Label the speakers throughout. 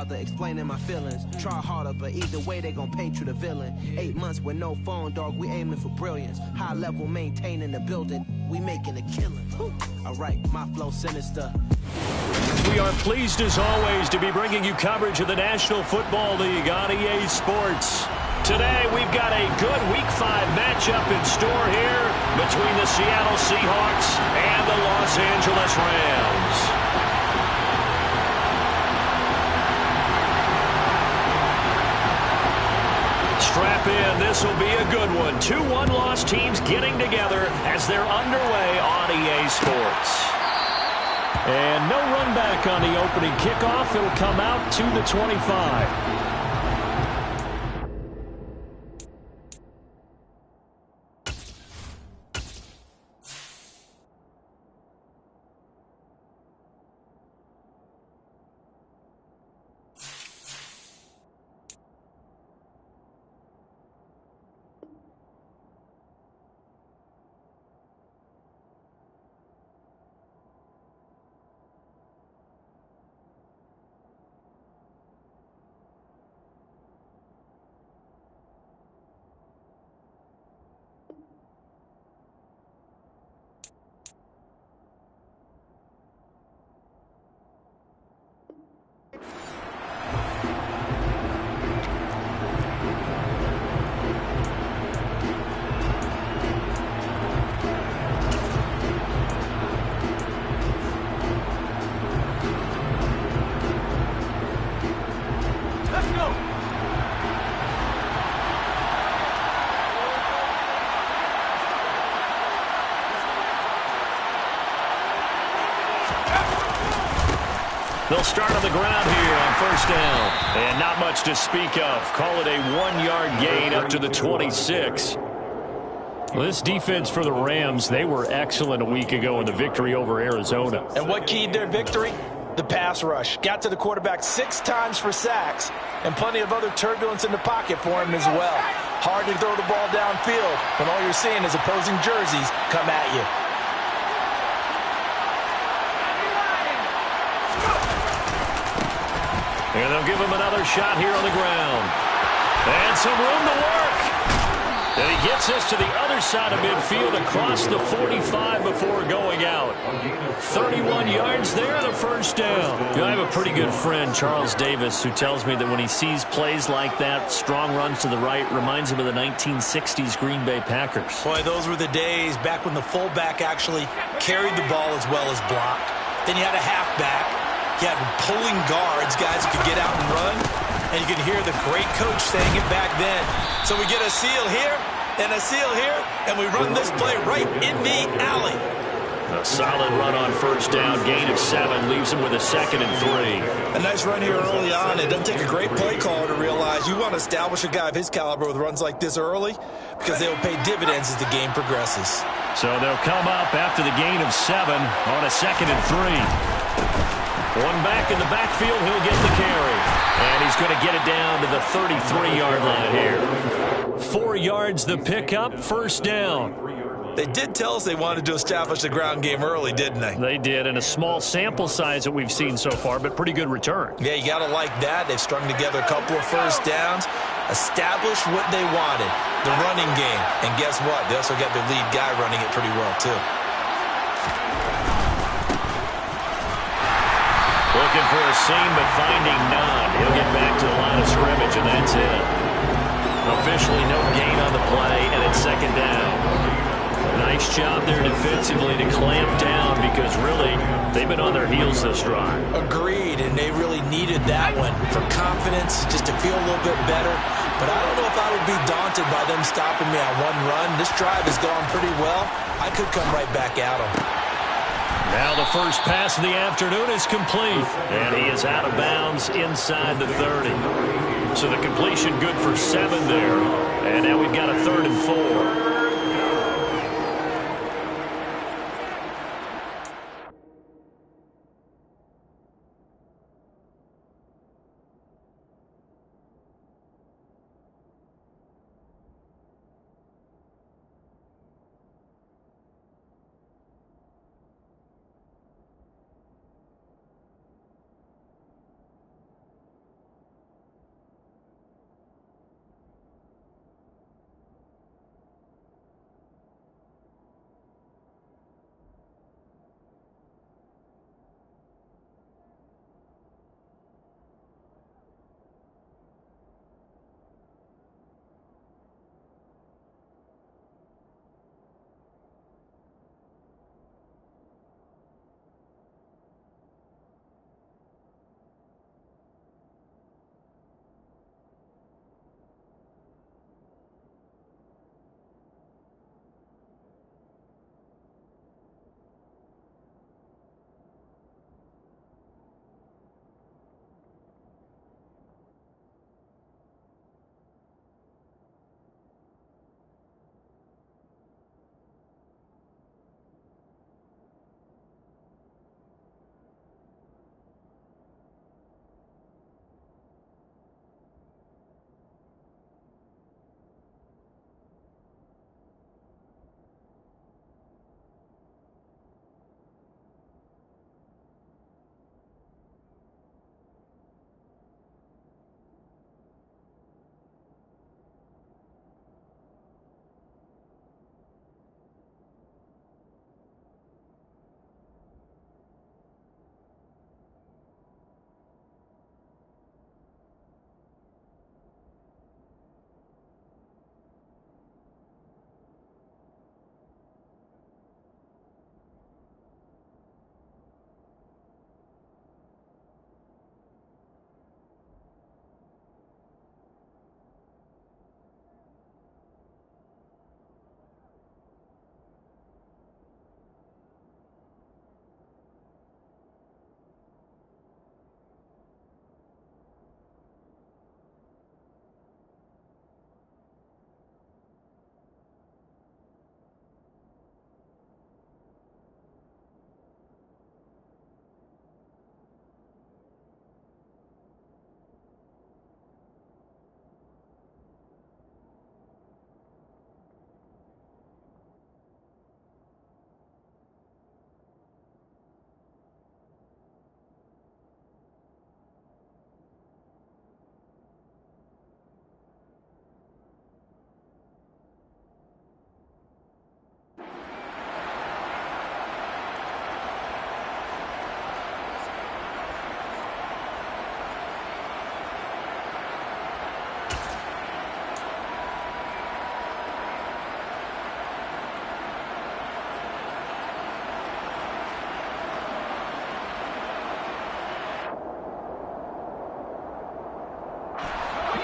Speaker 1: bother explaining my feelings. Try harder, but either way they gon' paint you the villain. 8 months with no phone, dog, we aiming for brilliance. High level maintaining the building, we making a killing. Alright, my flow sinister.
Speaker 2: We are pleased as always to be bringing you coverage of the National Football League on EA Sports. Today we've got a good Week 5 matchup in store here between the Seattle Seahawks and the Los Angeles Rams. Strap in, this will be a good one. 2 one-loss teams getting together as they're underway on EA Sports. And no run back on the opening kickoff. It'll come out to the 25. They'll start on the ground here on first down. And not much to speak of. Call it a 1-yard gain up to the 26. Well, this defense for the Rams, they were excellent a week ago in the victory over Arizona.
Speaker 3: And what keyed their victory? The pass rush. Got to the quarterback 6 times for sacks, and plenty of other turbulence in the pocket for him as well. Hard to throw the ball downfield when all you're seeing is opposing jerseys come at you.
Speaker 2: And they'll give him another shot here on the ground. And some room to work. And he gets us to the other side of midfield across the 45 before going out. 31 yards there, the first down. You know, I have a pretty good friend, Charles Davis, who tells me that when he sees plays like that, strong runs to the right, reminds him of the 1960s Green Bay Packers.
Speaker 3: Boy, those were the days back when the fullback actually carried the ball as well as blocked. Then you had a halfback. You had pulling guards, guys who could get out and run, and you could hear the great coach saying it back then. So we get a seal here and a seal here, and we run this play right in the alley.
Speaker 2: A solid run on first down, gain of 7, leaves him with a 2nd and 3.
Speaker 3: A nice run here early on. It doesn't take a great play caller to realize you want to establish a guy of his caliber with runs like this early because they will pay dividends as the game progresses.
Speaker 2: So they'll come up after the gain of 7 on a 2nd and 3. One back in the backfield, he'll get the carry. And he's going to get it down to the 33-yard line here. 4 yards the pickup, first down.
Speaker 3: They did tell us they wanted to establish the ground game early, didn't they?
Speaker 2: They did, in a small sample size that we've seen so far, but pretty good return.
Speaker 3: Yeah, you got to like that. They've strung together a couple of first downs, established what they wanted, the running game. And guess what? They also got their lead guy running it pretty well, too.
Speaker 2: Looking for a seam, but finding none. He'll get back to the line of scrimmage, and that's it. Officially no gain on the play, and it's 2nd down. Nice job there defensively to clamp down because, really, they've been on their heels this drive.
Speaker 3: Agreed, and they really needed that one for confidence, just to feel a little bit better. But I don't know if I would be daunted by them stopping me on one run. This drive has gone pretty well. I could come right back at them.
Speaker 2: Now the first pass of the afternoon is complete, and he is out of bounds inside the 30. So the completion good for 7 there, and now we've got a 3rd and 4.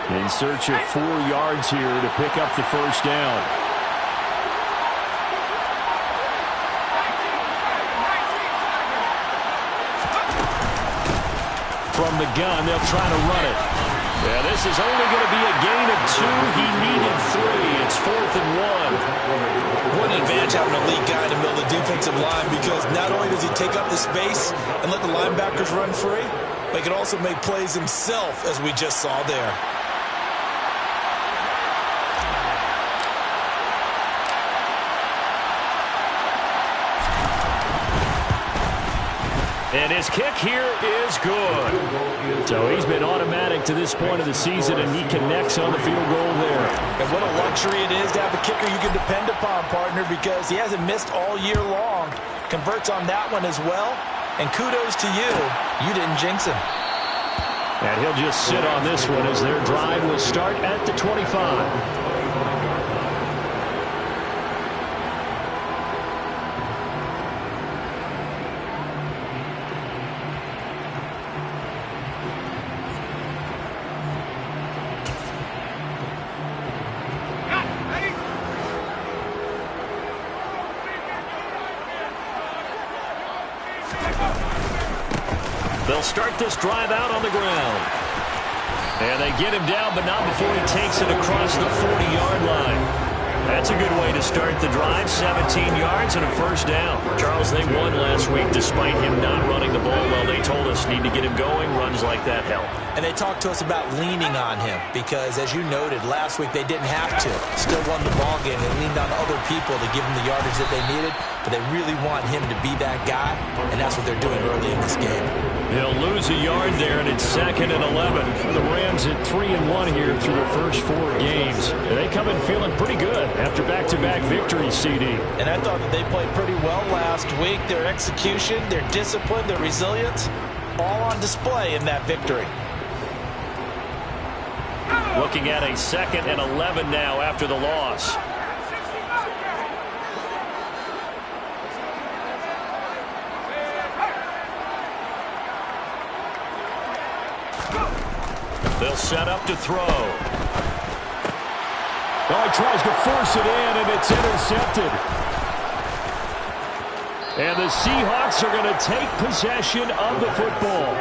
Speaker 2: In search of 4 yards here to pick up the first down. From the gun, they'll try to run it. Yeah, this is only going to be a gain of 2. He needed 3. It's 4th and 1.
Speaker 3: What an advantage having an elite guy in the middle of the defensive line, because not only does he take up the space and let the linebackers run free, but he can also make plays himself, as we just saw there.
Speaker 2: And his kick here is good. So he's been automatic to this point of the season, and he connects on the field goal there.
Speaker 3: And what a luxury it is to have a kicker you can depend upon, partner, because he hasn't missed all year long. Converts on that one as well. And kudos to you. You didn't jinx him.
Speaker 2: And he'll just sit on this one as their drive will start at the 25. They'll start this drive out on the ground. And they get him down, but not before he takes it across the 40-yard line. That's a good way to start the drive. 17 yards and a first down. Charles, they won last week despite him not running the ball well. They told us need to get him going. Runs like that help.
Speaker 3: And they talked to us about leaning on him because, as you noted, last week they didn't have to. Still won the ball game. They leaned on other people to give him the yardage that they needed, but they really want him to be that guy, and that's what they're doing early in this game.
Speaker 2: They'll lose a yard there, and it's 2nd and 11. The Rams at 3-1 here through the first 4 games. They come in feeling pretty good after back-to-back victories, CD.
Speaker 3: And I thought that they played pretty well last week. Their execution, their discipline, their resilience, all on display in that victory.
Speaker 2: Looking at a 2nd and 11 now after the loss. They'll set up to throw. Oh, he tries to force it in, and it's intercepted. And the Seahawks are going to take possession of the football.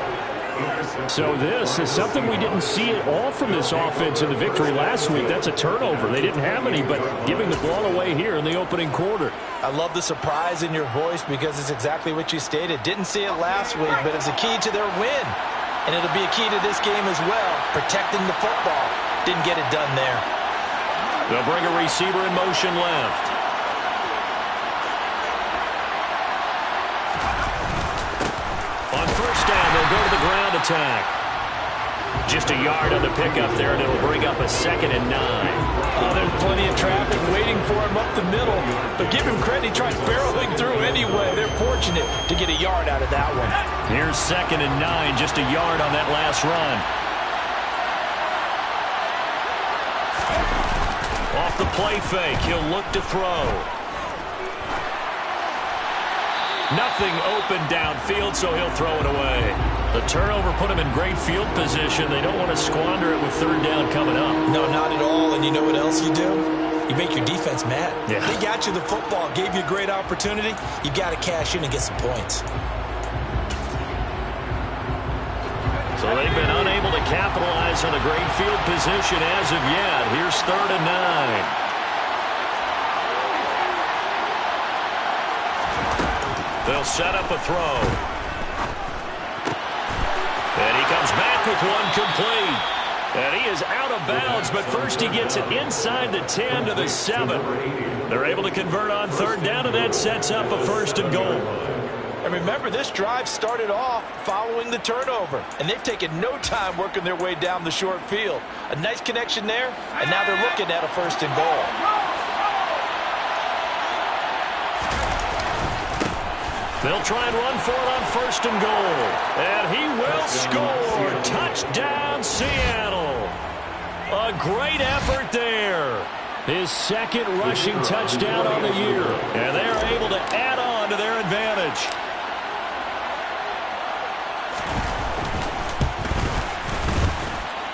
Speaker 2: So this is something we didn't see at all from this offense in the victory last week. That's a turnover. They didn't have any, but giving the ball away here in the opening quarter.
Speaker 3: I love the surprise in your voice because it's exactly what you stated. Didn't see it last week, but it's a key to their win. And it'll be a key to this game as well, protecting the football. Didn't get it done there.
Speaker 2: They'll bring a receiver in motion left. On first down, they'll go to the ground attack. Just a yard on the pickup there, and it'll bring up a 2nd and 9.
Speaker 3: Oh, there's plenty of traffic waiting for him up the middle. But give him credit, he tried barreling through anyway. They're fortunate to get a yard out of that one.
Speaker 2: Here's 2nd and 9, just a yard on that last run. Off the play fake, he'll look to throw. Nothing open downfield, so he'll throw it away. The turnover put him in great field position. They don't want to squander it with 3rd down coming up.
Speaker 3: No, not at all. And you know what else you do? You make your defense mad.
Speaker 2: Yeah.
Speaker 3: They got you the football, gave you a great opportunity. You got to cash in and get some points.
Speaker 2: So they've been unable to capitalize on a great field position as of yet. Here's 3rd and 9. They'll set up a throw. And he comes back with one complete. And he is out of bounds, but first he gets it inside the 10 to the 7. They're able to convert on 3rd down, and that sets up a 1st and goal.
Speaker 3: And remember, this drive started off following the turnover, and they've taken no time working their way down the short field. A nice connection there, and now they're looking at a 1st and goal.
Speaker 2: They'll try and run for it on 1st and goal. And he will score. Touchdown, Seattle. A great effort there. His 2nd rushing touchdown on the year. And they are able to add on to their advantage.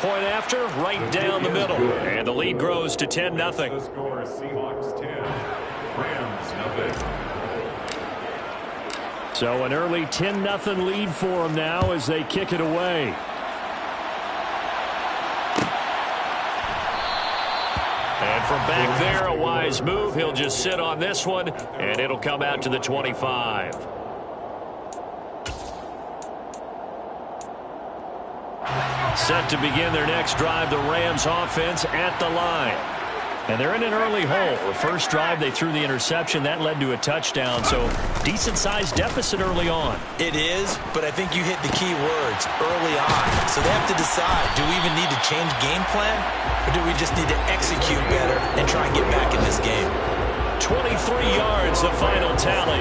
Speaker 2: point after, right down the middle. And the lead grows to 10-0.
Speaker 4: The score is Seahawks 10, Rams 0.
Speaker 2: So an early 10-0 lead for them now as they kick it away. And from back there, a wise move. He'll just sit on this one, and it'll come out to the 25. Set to begin their next drive, the Rams offense at the line. And they're in an early hole. The first drive, they threw the interception. That led to a touchdown, so decent-sized deficit early on.
Speaker 3: It is, but I think you hit the key words, early on. So they have to decide, do we even need to change game plan, or do we just need to execute better and try and get back in this game?
Speaker 2: 23 yards, the final tally.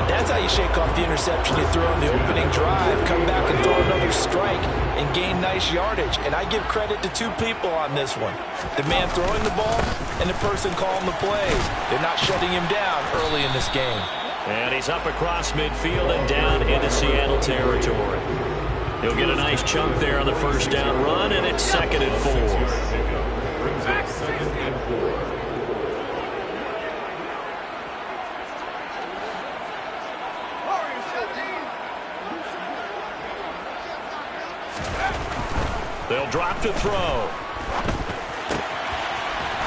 Speaker 3: And that's how you shake off the interception you threw on the opening drive, come back and throw another strike and gain nice yardage. And I give credit to two people on this one. The man throwing the ball and the person calling the plays. They're not shutting him down early in this game.
Speaker 2: And he's up across midfield and down into Seattle territory. He'll get a nice chunk there on the first down run, and it's 2nd and 4.
Speaker 4: Brings up 2nd and 4.
Speaker 2: They'll drop to throw.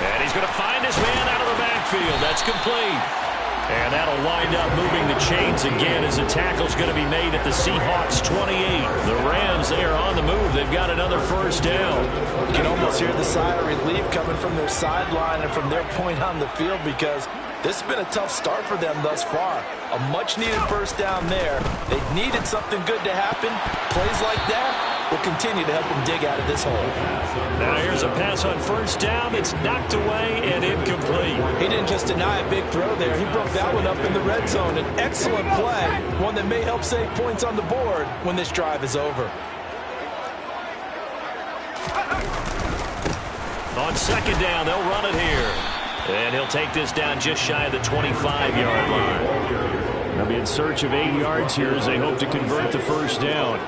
Speaker 2: And he's going to find his man out of the backfield. That's complete. And that'll wind up moving the chains again as a tackle's going to be made at the Seahawks 28. The Rams, they are on the move. They've got another first down.
Speaker 3: You can almost hear the sigh of relief coming from their sideline and from their point on the field because this has been a tough start for them thus far. A much-needed first down there. They needed something good to happen. Plays like that will continue to help them dig out of this hole.
Speaker 2: Now here's a pass on first down. It's knocked away and incomplete.
Speaker 3: He didn't just deny a big throw there. He broke that one up in the red zone. An excellent play. One that may help save points on the board when this drive is over.
Speaker 2: On second down, they'll run it here. And he'll take this down just shy of the 25-yard line. They'll be in search of 8 yards here as they hope to convert the first down.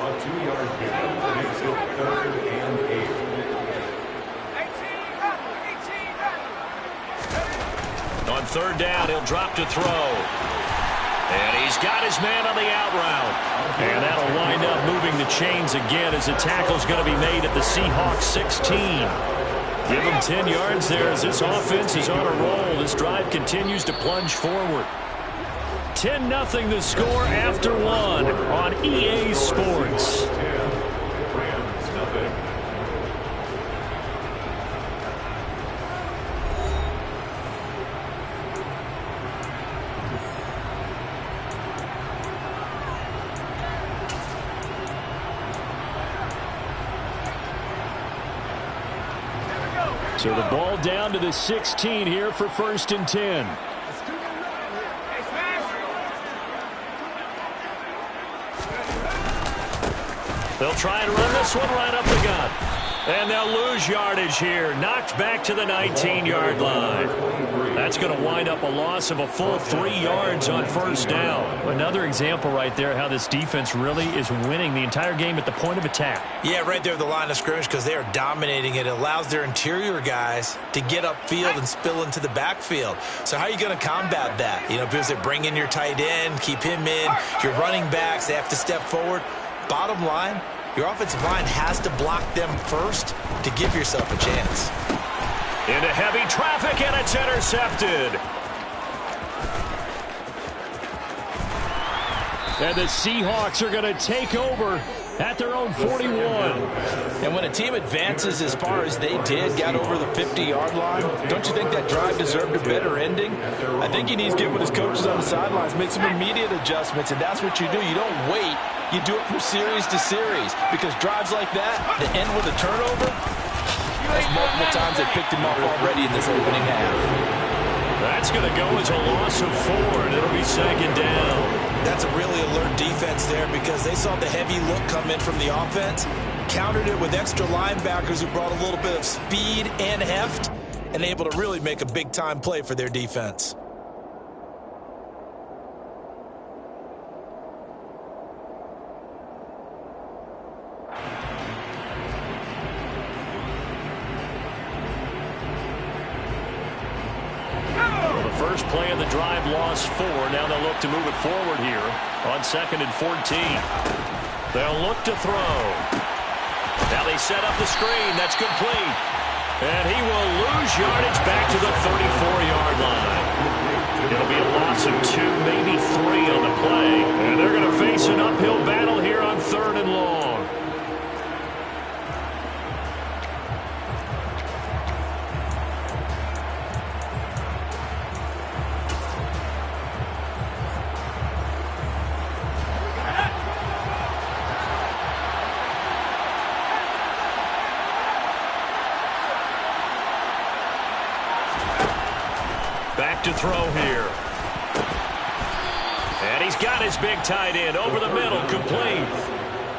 Speaker 2: On third down, he'll drop to throw. And he's got his man on the out route. And that'll wind up moving the chains again as the tackle's going to be made at the Seahawks 16. Give him 10 yards there as this offense is on a roll. This drive continues to plunge forward. 10-0 the score after one on EA Sports. So the ball down to the 16 here for 1st and 10. They'll try and run this one right up the gut. And they'll lose yardage here. Knocked back to the 19-yard line. That's going to wind up a loss of a full 3 yards on first down. Another example right there how this defense really is winning the entire game at the point of attack.
Speaker 3: Yeah, right there at the line of scrimmage because they are dominating it. It allows their interior guys to get upfield and spill into the backfield. So how are you going to combat that? You know, because they bring in your tight end, keep him in. Your running backs, they have to step forward. Bottom line, your offensive line has to block them first to give yourself a chance.
Speaker 2: Into heavy traffic, and it's intercepted. And the Seahawks are going to take over at their own 41.
Speaker 3: And when a team advances as far as they did, got over the 50-yard line, don't you think that drive deserved a better ending? I think he needs to get with his coaches on the sidelines, make some immediate adjustments, and that's what you do. You don't wait. You do it from series to series because drives like that, that end with a turnover, that's multiple times they picked him up already in this opening half.
Speaker 2: That's going to go as a loss of 4, and it'll be 2nd down.
Speaker 3: That's a really alert defense there because they saw the heavy look come in from the offense, countered it with extra linebackers who brought a little bit of speed and heft, and able to really make a big-time play for their defense.
Speaker 2: first play of the drive lost 4. Now they'll look to move it forward here on 2nd and 14. They'll look to throw. Now they set up the screen. That's complete. And he will lose yardage back to the 34-yard line. It'll be a loss of 2, maybe 3 on the play. And they're going to face an uphill battle here on 3rd and long. Back to throw here. And he's got his big tight end over the middle, complete.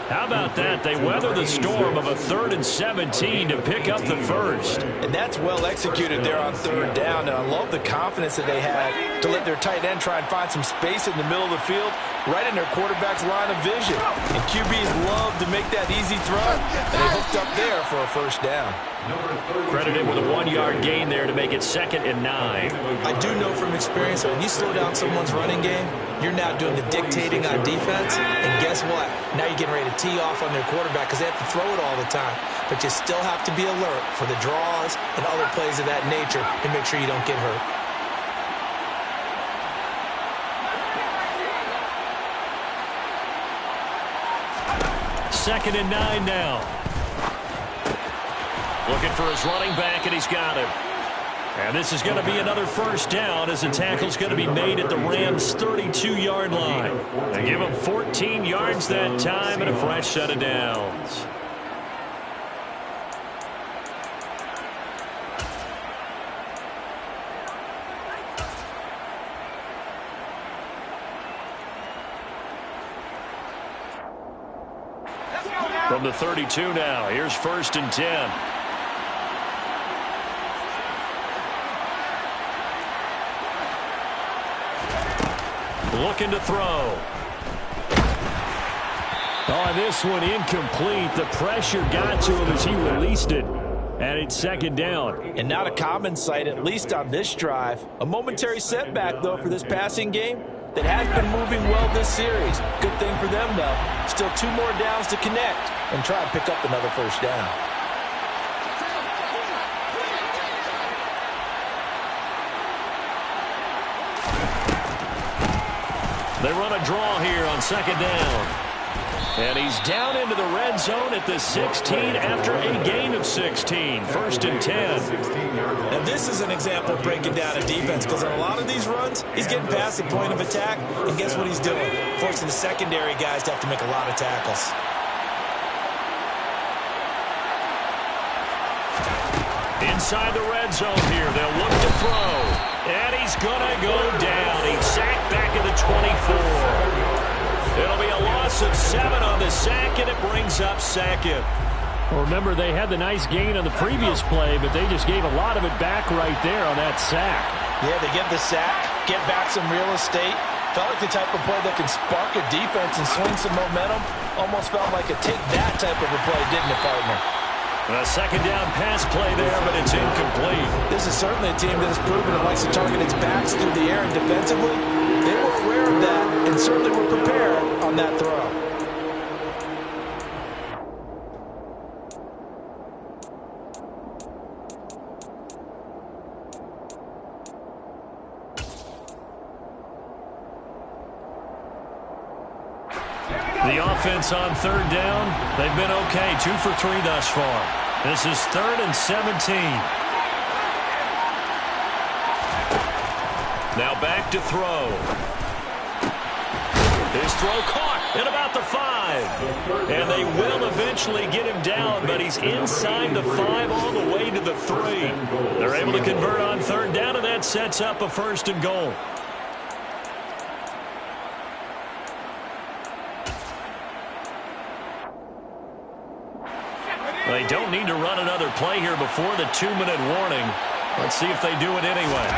Speaker 2: How about that? They weather the storm of a 3rd and 17 to pick up the first.
Speaker 3: And that's well executed there on 3rd down. And I love the confidence that they had to let their tight end try and find some space in the middle of the field, right in their quarterback's line of vision. And QBs love to make that easy throw, and they hooked up there for a first down.
Speaker 2: Credited with a 1-yard gain there to make it 2nd and 9.
Speaker 3: I do know from experience that when you slow down someone's running game, you're now doing the dictating on defense. And guess what? Now you're getting ready to tee off on their quarterback because they have to throw it all the time. But you still have to be alert for the draws and other plays of that nature to make sure you don't get hurt.
Speaker 2: Second and 9 now. Looking for his running back, and he's got him. And this is going to be another first down as the tackle's going to be made at the Rams' 32-yard line. They give him 14 yards that time and a fresh set of downs. From the 32 now, here's 1st and 10. Looking to throw. Oh, this one incomplete. The pressure got to him as he released it. And it's 2nd down. And not a common sight, at least on this drive. A momentary setback, though, for this passing game that has been moving well this series. Good thing for them, though. Still 2 more downs to connect and try and pick up another first down. They run a draw here on 2nd down. And he's down into the red zone at the 16 after a gain of 16. 1st and 10. And this is an example of breaking down a defense because on a lot of these runs, he's getting past the point of attack. And guess what he's doing? Forcing the secondary guys to have to make a lot of tackles. Inside the red zone here, they'll look to throw. And he's going to go down. He's sacked back at the 24. It'll be a loss of 7 on the sack, and it brings up 2nd. Well, remember, they had the nice gain on the previous play, but they just gave a lot of it back right there on that sack. Yeah, they get the sack, get back some real estate. Felt like the type of play that can spark a defense and swing some momentum. Almost felt like a take-that type of a play, didn't it, partner? A 2nd down pass play there, but it's incomplete. This is certainly a team that has proven it likes to target its backs through the air and defensively. They were aware of that and certainly were prepared on that throw. The offense on 3rd down, they've been okay, 2 for 3 thus far. This is 3rd and 17. Now back to throw. His throw caught at about the 5. And they will eventually get him down, but he's inside the 5 all the way to the 3. They're able to convert on 3rd down, and that sets up a 1st and goal. They don't need to run another play here before the 2-minute warning. Let's see if they do it anyway.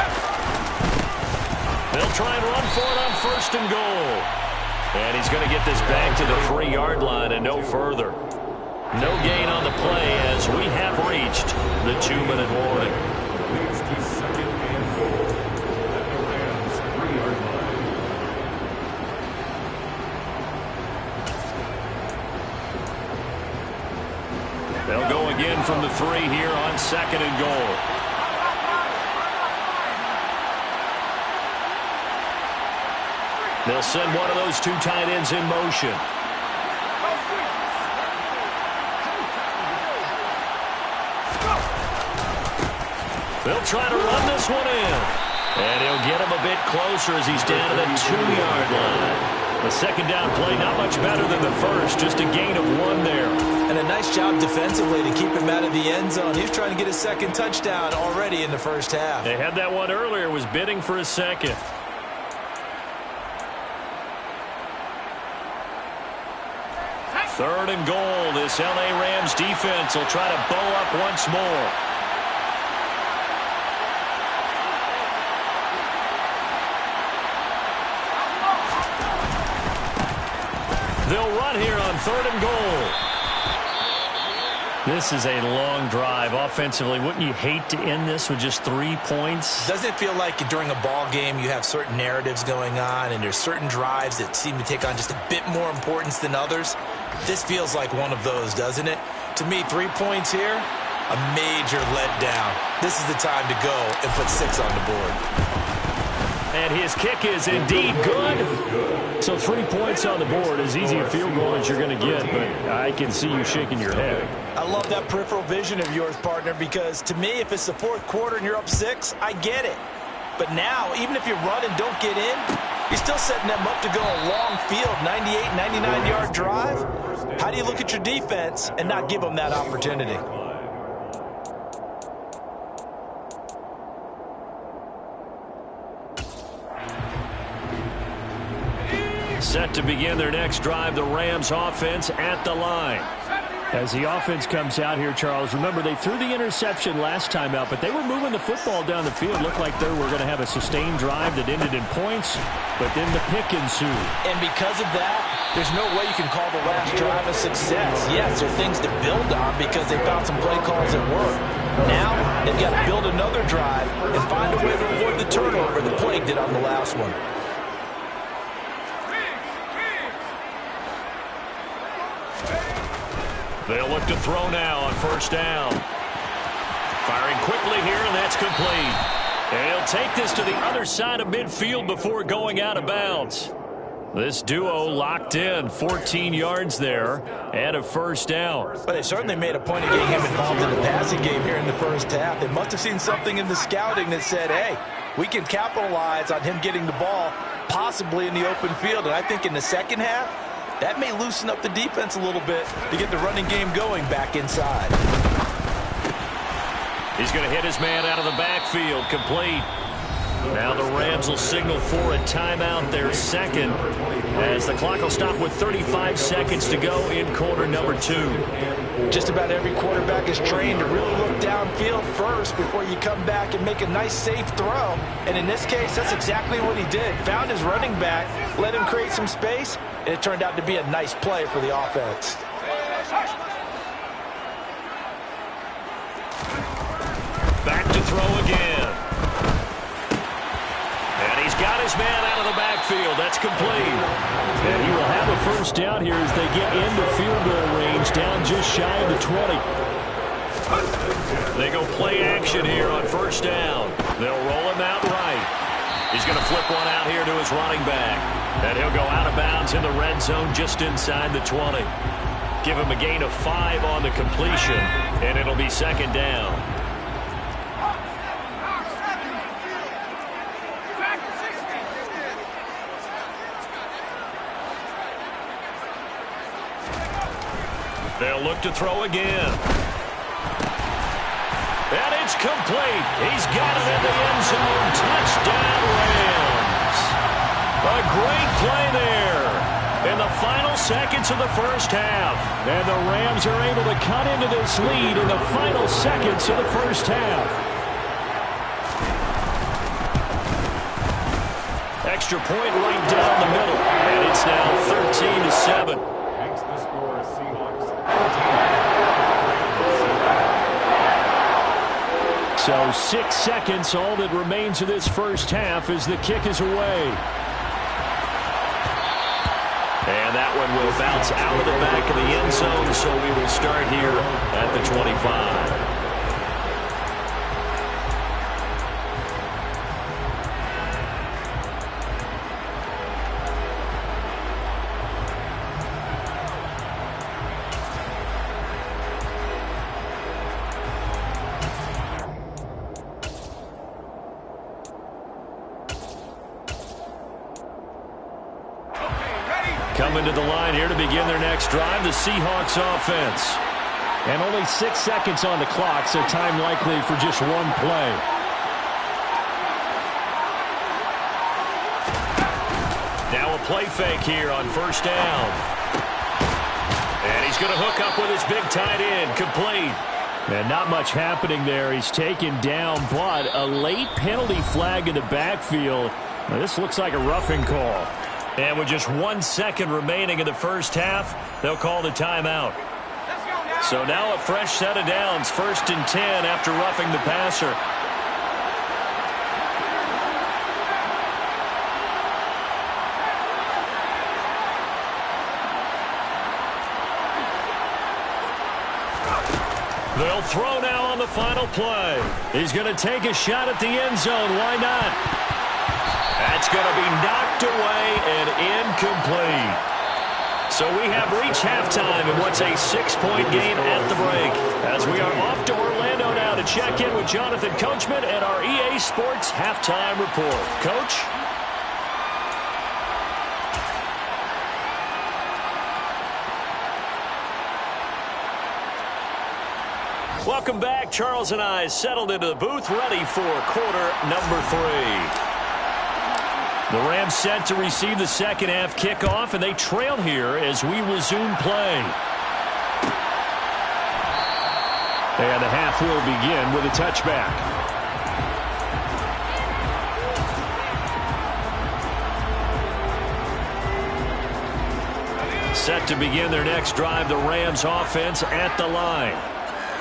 Speaker 2: They'll try and run for it on 1st and goal. And he's going to get this back to the 3-yard line and no further. No gain on the play as we have reached the 2-minute warning. They'll go again from the 3 here on 2nd and goal. They'll send one of those 2 tight ends in motion. They'll try to run this one in. And he'll get him a bit closer as he's down to the 2-yard line. The second down play, not much better than the first, just a gain of 1 there.
Speaker 3: And a nice job defensively to keep him out of the end zone. He was trying to get his second touchdown already in the first half.
Speaker 2: They had that one earlier, was bidding for his second. Third and goal. This L.A. Rams defense will try to bow up once more. They'll run here on 3rd and goal. This is a long drive offensively. Wouldn't you hate to end this with just 3 points?
Speaker 3: Doesn't it feel like during a ball game you have certain narratives going on and there's certain drives that seem to take on just a bit more importance than others? This feels like one of those, doesn't it? To me, 3 points here, a major letdown. This is the time to go and put 6 on the board.
Speaker 2: And his kick is indeed good. So 3 points on the board, as easy a field goal as you're going to get, but I can see you shaking your head.
Speaker 3: I love that peripheral vision of yours, partner, because to me, if it's the 4th quarter and you're up 6, I get it. But now, even if you run and don't get in, you're still setting them up to go a long field, 98, 99-yard drive. How do you look at your defense and not give them that opportunity?
Speaker 2: Set to begin their next drive, the Rams offense at the line. As the offense comes out here, Charles, remember they threw the interception last time out, but they were moving the football down the field. Looked like they were going to have a sustained drive that ended in points, but then the pick ensued.
Speaker 3: And because of that, there's no way you can call the last drive a success. Yes, there are things to build on because they found some play calls that work. Now they've got to build another drive and find a way to avoid the turnover the plague did on the last one.
Speaker 2: They'll look to throw now on 1st down. Firing quickly here, and that's complete. And he'll take this to the other side of midfield before going out of bounds. This duo locked in, 14 yards there, and a 1st down.
Speaker 3: But they certainly made a point of getting him involved in the passing game here in the first half. They must have seen something in the scouting that said, hey, we can capitalize on him getting the ball possibly in the open field. And I think in the second half, that may loosen up the defense a little bit to get the running game going back inside.
Speaker 2: He's going to hit his man out of the backfield, complete. Now the Rams will signal for a timeout, their second, as the clock will stop with 35 seconds to go in quarter number 2.
Speaker 3: Just about every quarterback is trained to really look downfield first before you come back and make a nice, safe throw. And in this case, that's exactly what he did. Found his running back, let him create some space, and it turned out to be a nice play for the offense.
Speaker 2: Back to throw again. And he's got his man out of the backfield. That's complete. And he will have a 1st down here as they get into field goal range, down just shy of the 20. They go play action here on 1st down. They'll roll him out right. He's going to flip one out here to his running back. And he'll go out of bounds in the red zone just inside the 20. Give him a gain of 5 on the completion, and it'll be 2nd down. They'll look to throw again. And it's complete. He's got it in the end zone. Touchdown, Rams. A great play there in the final seconds of the first half. And the Rams are able to cut into this lead in the final seconds of the first half. Extra point right down the middle. And it's now 13-7.
Speaker 4: Makes the score Seahawks.
Speaker 2: So 6 seconds, all that remains of this first half as the kick is away. And that one will bounce out of the back of the end zone, so we will start here at the 25. Coming to the line here to begin their next drive, the Seahawks offense.
Speaker 5: And only 6 seconds on the clock, so time likely for just one play.
Speaker 2: Now a play fake here on first down. And he's going to hook up with his big tight end, complete.
Speaker 5: And not much happening there. He's taken down, but a late penalty flag in the backfield. Now, this looks like a roughing call.
Speaker 2: And with just 1 second remaining in the first half, they'll call the timeout. So now a fresh set of downs, 1st and 10 after roughing the passer. They'll throw now on the final play. He's going to take a shot at the end zone. Why not? That's going to be knocked away and incomplete. So we have reached halftime in what's a 6-point game at the break. As we are off to Orlando now to check in with Jonathan Coachman and our EA Sports Halftime Report. Coach? Welcome back. Charles and I settled into the booth, ready for quarter number 3. The Rams set to receive the second half kickoff, and they trail here as we resume play.
Speaker 5: And the half will begin with a touchback.
Speaker 2: Set to begin their next drive, the Rams offense at the line.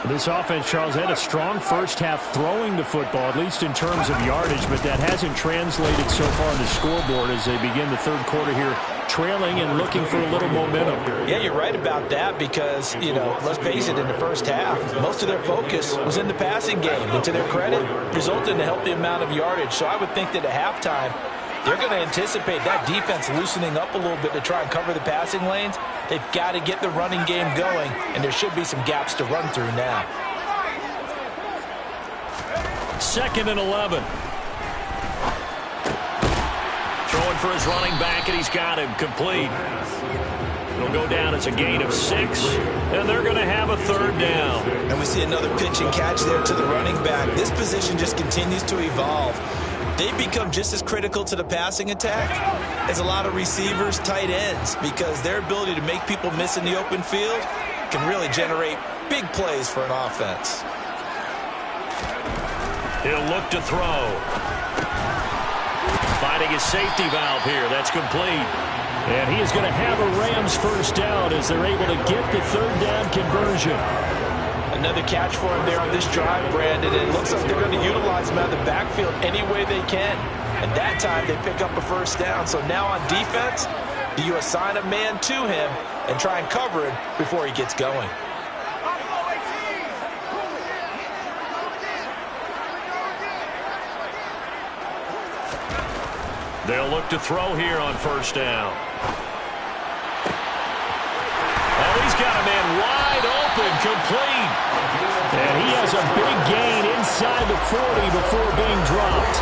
Speaker 5: This offense, Charles, had a strong first half throwing the football, at least in terms of yardage, but that hasn't translated so far on the scoreboard as they begin the third quarter here, trailing and looking for a little momentum.
Speaker 3: Yeah, you're right about that because, let's face it, in the first half, most of their focus was in the passing game. And to their credit, resulted in a healthy amount of yardage. So I would think that at halftime, they're going to anticipate that defense loosening up a little bit to try and cover the passing lanes. They've got to get the running game going, and there should be some gaps to run through now.
Speaker 2: 2nd and 11. Throwing for his running back, and he's got him complete. It'll go down as a gain of 6, and they're going to have a 3rd down.
Speaker 3: And we see another pitch and catch there to the running back. This position just continues to evolve. They've become just as critical to the passing attack as a lot of receivers, tight ends, because their ability to make people miss in the open field can really generate big plays for an offense.
Speaker 2: He'll look to throw. Finding his safety valve here. That's complete.
Speaker 5: And he is going to have a Rams first down as they're able to get the 3rd down conversion.
Speaker 3: Another catch for him there on this drive, Brandon. And it looks like they're going to utilize him out of the backfield any way they can. And that time they pick up a first down. So now on defense, do you assign a man to him and try and cover him before he gets going?
Speaker 2: They'll look to throw here on first down. Oh, he's got a man wide open, complete.
Speaker 5: And he has a big gain inside the 40 before being dropped.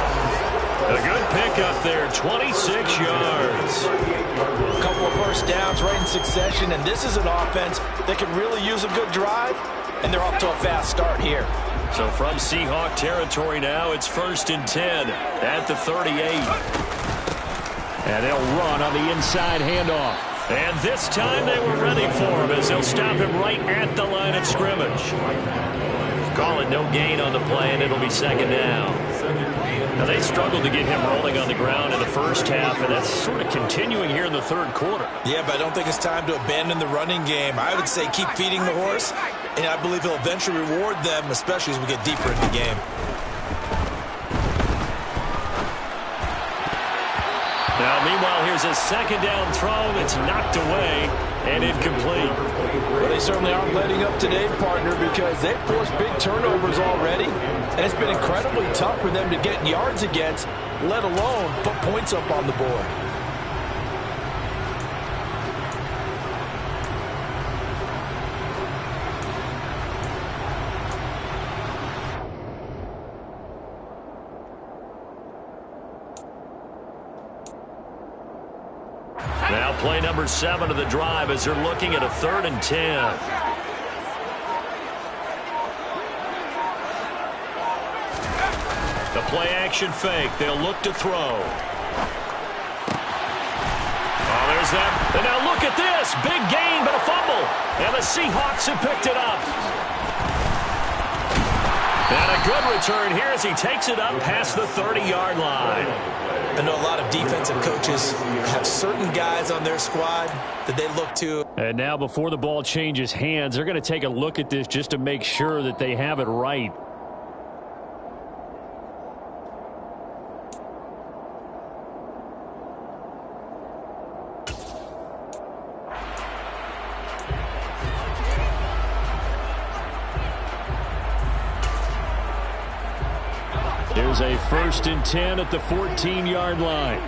Speaker 2: A good pickup there, 26 yards.
Speaker 3: A couple of first downs right in succession, and this is an offense that can really use a good drive, and they're off to a fast start here.
Speaker 2: So from Seahawk territory now, it's 1st and 10 at the 38.
Speaker 5: And they'll run on the inside handoff.
Speaker 2: And this time they were ready for him as they'll stop him right at the line of scrimmage. Call it no gain on the play, and it'll be 2nd down. Now, they struggled to get him rolling on the ground in the first half, and that's sort of continuing here in the 3rd quarter.
Speaker 3: Yeah, but I don't think it's time to abandon the running game. I would say keep feeding the horse, and I believe he'll eventually reward them, especially as we get deeper in the game.
Speaker 2: Now, meanwhile, here's a second down throw that's knocked away and incomplete.
Speaker 6: Well, they certainly aren't letting up today, partner, because they've forced big turnovers already, and it's been incredibly tough for them to get yards against, let alone put points up on the board.
Speaker 2: Now play number 7 of the drive as they're looking at a 3rd and 10. The play action fake. They'll look to throw. Oh, there's that. And now look at this. Big gain, but a fumble. And the Seahawks have picked it up. And a good return here as he takes it up past the 30-yard line.
Speaker 3: I know a lot of defensive coaches have certain guys on their squad that they look to.
Speaker 5: And now before the ball changes hands, they're going to take a look at this just to make sure that they have it right. Here's a 1st and 10 at the 14-yard line.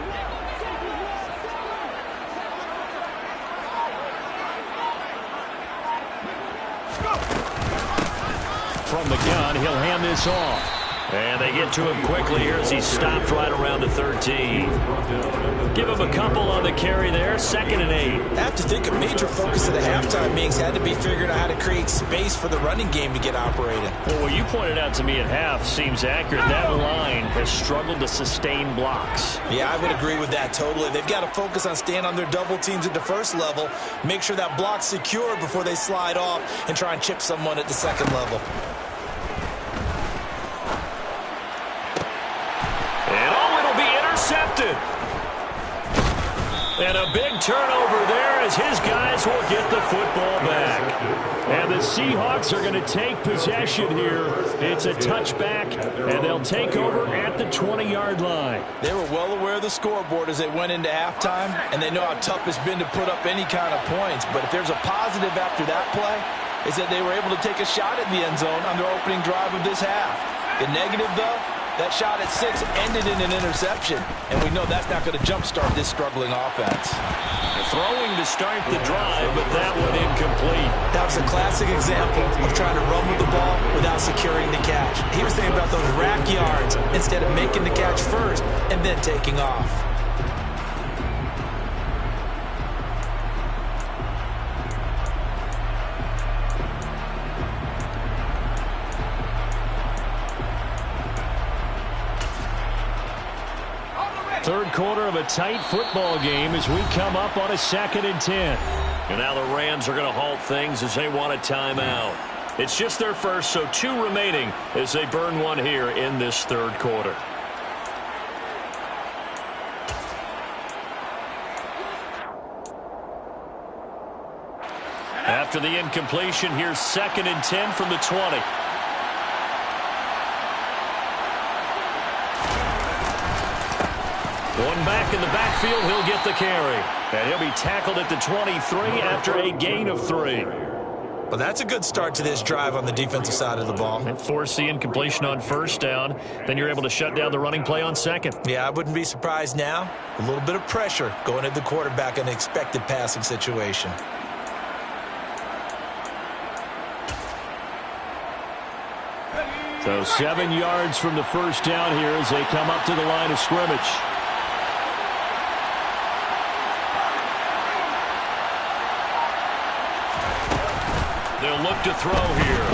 Speaker 5: From the gun, he'll hand this off. And they get to him quickly here as he stopped right around the 13. Give him a couple on the carry there. 2nd and 8.
Speaker 3: I have to think a major focus of the halftime meetings had to be figuring out how to create space for the running game to get operated.
Speaker 5: Well, what you pointed out to me at half seems accurate. That line has struggled to sustain blocks.
Speaker 3: Yeah, I would agree with that totally. They've got to focus on staying on their double teams at the first level, make sure that block's secure before they slide off and try and chip someone at the second level.
Speaker 2: Intercepted. And a big turnover there as his guys will get the football back.
Speaker 5: And the Seahawks are going to take possession here. It's a touchback, and they'll take over at the 20-yard line.
Speaker 6: They were well aware of the scoreboard as they went into halftime, and they know how tough it's been to put up any kind of points. But if there's a positive after that play, is that they were able to take a shot at the end zone on their opening drive of this half. The negative, though, that shot at 6 ended in an interception, and we know that's not going to jumpstart this struggling offense.
Speaker 2: Throwing to start the drive, but that one incomplete.
Speaker 3: That was a classic example of trying to run with the ball without securing the catch. He was thinking about those rack yards instead of making the catch first and then taking off.
Speaker 5: Third quarter of a tight football game as we come up on a 2nd and 10.
Speaker 2: And now the Rams are going to halt things as they want a timeout. It's just their first, so 2 remaining as they burn one here in this 3rd quarter. After the incompletion, here's 2nd and 10 from the 20. One back in the backfield, he'll get the carry. And he'll be tackled at the 23 after a gain of 3.
Speaker 3: Well, that's a good start to this drive on the defensive side of the ball.
Speaker 2: And force the incompletion on 1st down. Then you're able to shut down the running play on 2nd.
Speaker 3: Yeah, I wouldn't be surprised now. A little bit of pressure going at the quarterback in an expected passing situation.
Speaker 5: So 7 yards from the 1st down here as they come up to the line of scrimmage.
Speaker 2: They'll look to throw here.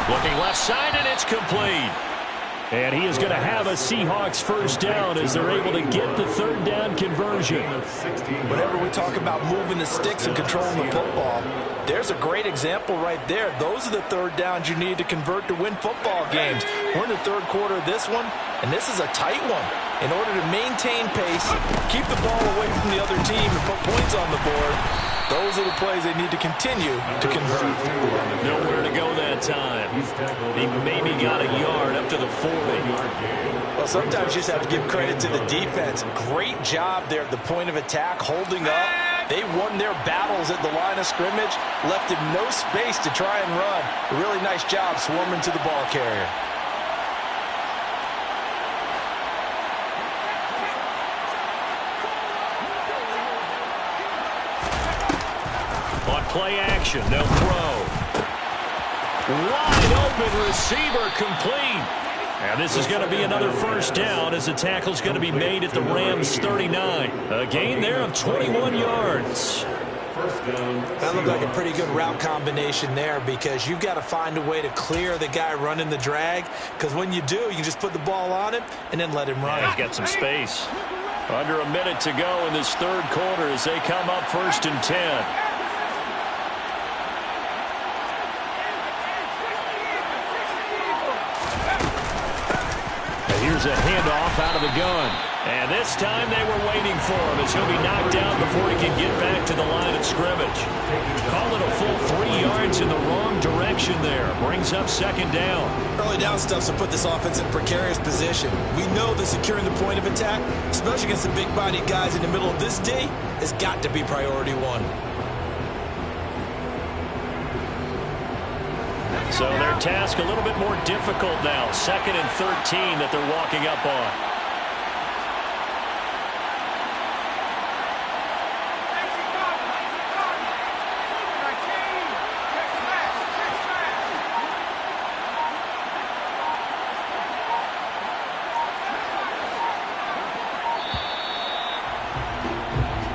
Speaker 2: Looking left side, and it's complete.
Speaker 5: And he is going to have a Seahawks 1st down as they're able to get the 3rd down conversion.
Speaker 6: Whenever we talk about moving the sticks and controlling the football, there's a great example right there. Those are the 3rd downs you need to convert to win football games. We're in the 3rd quarter of this one, and this is a tight one. In order to maintain pace, keep the ball away from the other team, and put points on the board, those are the plays they need to continue to convert.
Speaker 2: Nowhere to go then. that time. He maybe got a yard up to the 40.
Speaker 3: Well, sometimes you just have to give credit to the defense. Great job there at the point of attack, holding up. They won their battles at the line of scrimmage, left him no space to try and run. A really nice job swarming to the ball carrier.
Speaker 2: On play action, they'll throw. Wide open receiver complete. And this is going to be another first down as the tackle's going to be made at the Rams 39. A gain there of 21 yards.
Speaker 3: That looked like a pretty good route combination there because you've got to find a way to clear the guy running the drag, because when you do, you can just put the ball on him and then let him run.
Speaker 2: Yeah, he's got some space. Under a minute to go in this third quarter as they come up 1st and 10. Here's a handoff out of the gun. And this time they were waiting for him as he'll be knocked down before he can get back to the line of scrimmage. Call it a full 3 yards in the wrong direction there. Brings up 2nd down.
Speaker 3: Early down stuff to put this offense in a precarious position. We know that securing the point of attack, especially against the big-bodied guys in the middle of this D, has got to be priority 1.
Speaker 2: So their task a little bit more difficult now. 2nd and 13 that they're walking up on.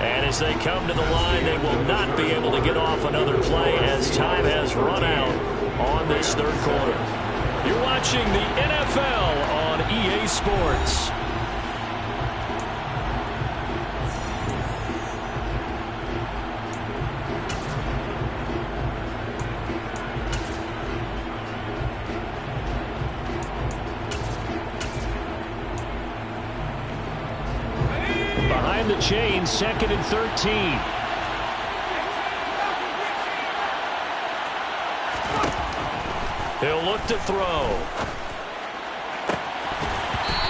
Speaker 2: And as they come to the line, they will not be able to get off another play as time has run out on this third quarter. You're watching the NFL on EA Sports. Behind the chains, 2nd and 13. He'll look to throw.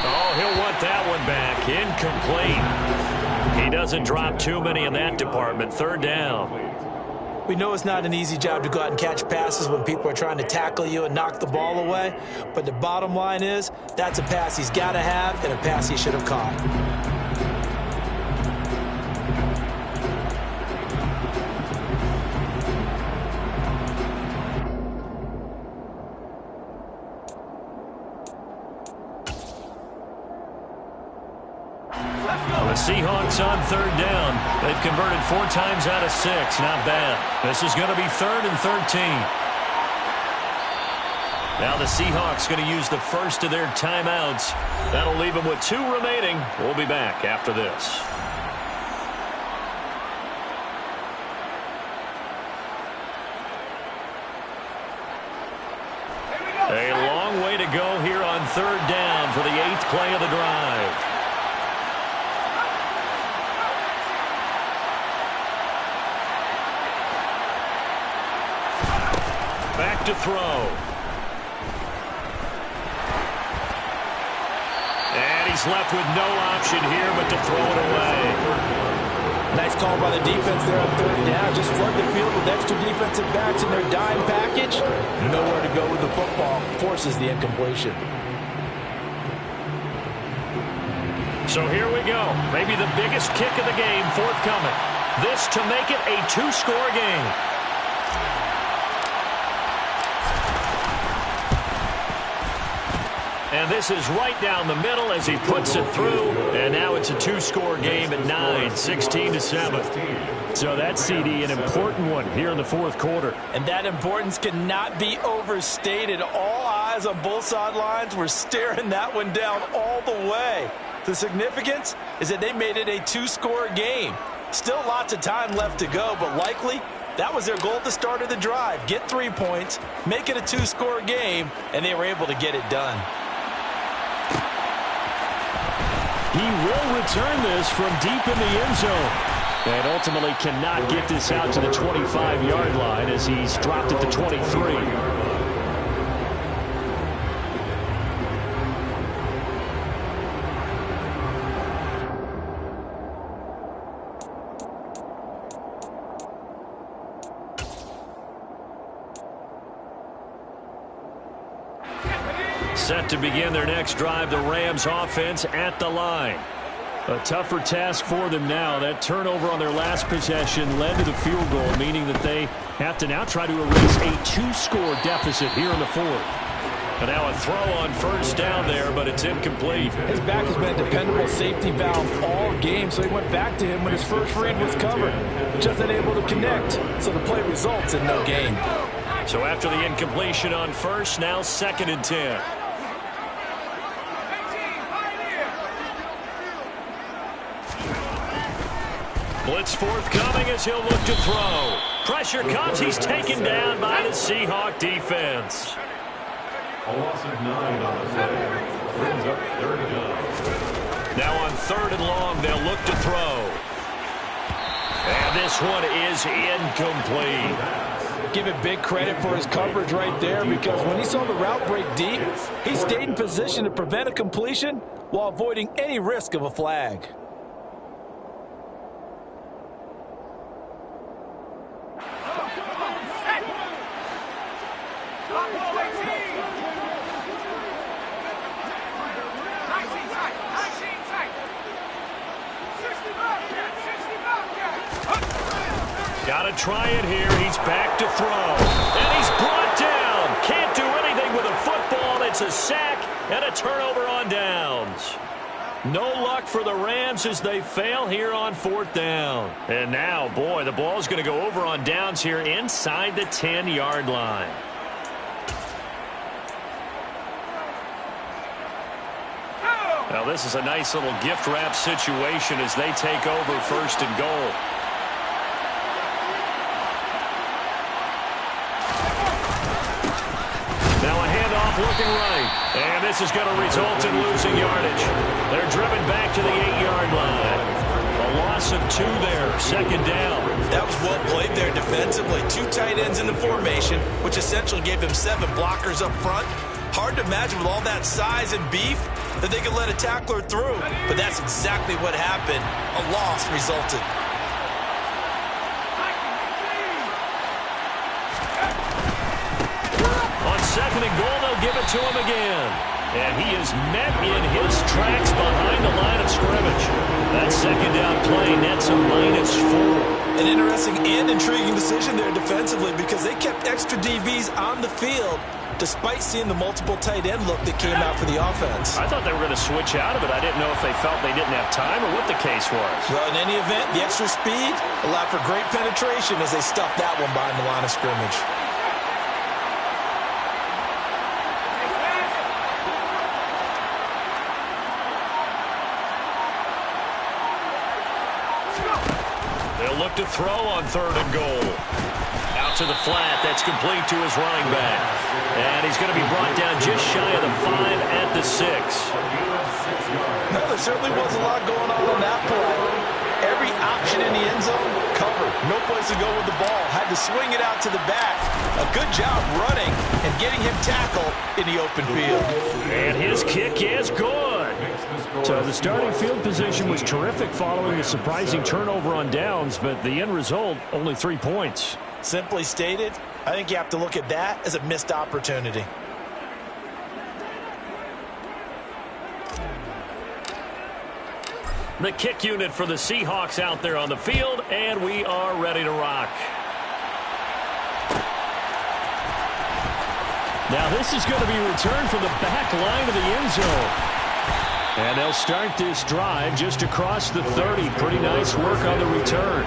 Speaker 2: Oh, he'll want that one back. Incomplete. He doesn't drop too many in that department. 3rd down.
Speaker 3: We know it's not an easy job to go out and catch passes when people are trying to tackle you and knock the ball away. But the bottom line is, that's a pass he's got to have and a pass he should have caught.
Speaker 2: The Seahawks on 3rd down. They've converted 4 times out of 6. Not bad. This is going to be 3rd and 13. Now the Seahawks going to use the first of their timeouts. That'll leave them with 2 remaining. We'll be back after this. A long way to go here on 3rd down for the 8th play of the drive. Back to throw. And he's left with no option here but to throw it away.
Speaker 3: Nice call by the defense there on 3rd down. Just flood the field with extra defensive backs in their dime package. Nowhere to go with the football. Forces the incompletion.
Speaker 2: So here we go. Maybe the biggest kick of the game forthcoming. This to make it a 2-score game. And this is right down the middle as he puts it through. And now it's a 2-score game at 9, 16-7. So that CD, an important one here in the 4th quarter.
Speaker 3: And that importance cannot be overstated. All eyes on both sidelines were staring that one down all the way. The significance is that they made it a 2-score game. Still lots of time left to go, but likely that was their goal at the start of the drive. Get 3 points, make it a 2-score game, and they were able to get it done.
Speaker 5: He will return this from deep in the end zone. And ultimately cannot get this out to the 25-yard line as he's dropped at the 23.
Speaker 2: Set to begin their next drive, the Rams offense at the line.
Speaker 5: A tougher task for them now. That turnover on their last possession led to the field goal, meaning that they have to now try to erase a 2-score deficit here in the fourth.
Speaker 2: And now a throw on first down there, but it's incomplete.
Speaker 6: His back has been a dependable safety valve all game, so he went back to him when his first read was covered. Just unable to connect, so the play results in no gain.
Speaker 2: So after the incompletion on first, now 2nd and 10. Blitz forthcoming as he'll look to throw. Pressure comes. He's taken down by the Seahawk defense.
Speaker 4: A loss of 9 on the play. Brings up 3rd down.
Speaker 2: Now on 3rd and long, they'll look to throw. And this one is incomplete.
Speaker 6: Give it big credit for his coverage right there, because when he saw the route break deep, he stayed in position to prevent a completion while avoiding any risk of a flag.
Speaker 2: Got to try it here. He's back to throw. And he's brought down. Can't do anything with a football. It's a sack and a turnover on downs. No luck for the Rams as they fail here on 4th down. And now, boy, the ball's going to go over on downs here inside the 10-yard line. Now, this is a nice little gift wrap situation as they take over 1st and goal. Looking right, and this is going to result in losing yardage. They're driven back to the 8-yard line. A loss of 2 there, 2nd down.
Speaker 3: That was well played there defensively. 2 tight ends in the formation, which essentially gave them 7 blockers up front. Hard to imagine with all that size and beef that they could let a tackler through, but that's exactly what happened. A loss resulted.
Speaker 2: On 2nd and goal, they'll give it to him again. And he is met in his tracks behind the line of scrimmage. That 2nd down play nets a -4.
Speaker 3: An interesting and intriguing decision there defensively, because they kept extra DBs on the field despite seeing the multiple tight end look that came out for the offense.
Speaker 2: I thought they were going to switch out of it. I didn't know if they felt they didn't have time or what the case was.
Speaker 3: Well, in any event, the extra speed allowed for great penetration as they stuffed that one behind the line of scrimmage.
Speaker 2: They'll look to throw on 3rd and goal. Out to the flat. That's complete to his running back. And he's going to be brought down just shy of the 5 at the 6.
Speaker 3: No, there certainly was a lot going on that play. Every option in the end zone covered. No place to go with the ball. Had to swing it out to the back. A good job running and getting him tackled in the open field.
Speaker 2: And his kick is good.
Speaker 5: So the starting field position was terrific following the surprising turnover on downs, but the end result, only 3 points.
Speaker 3: Simply stated, I think you have to look at that as a missed opportunity.
Speaker 2: The kick unit for the Seahawks out there on the field, and we are ready to rock.
Speaker 5: Now this is going to be returned from the back line of the end zone. And they'll start this drive just across the 30. Pretty nice work on the return.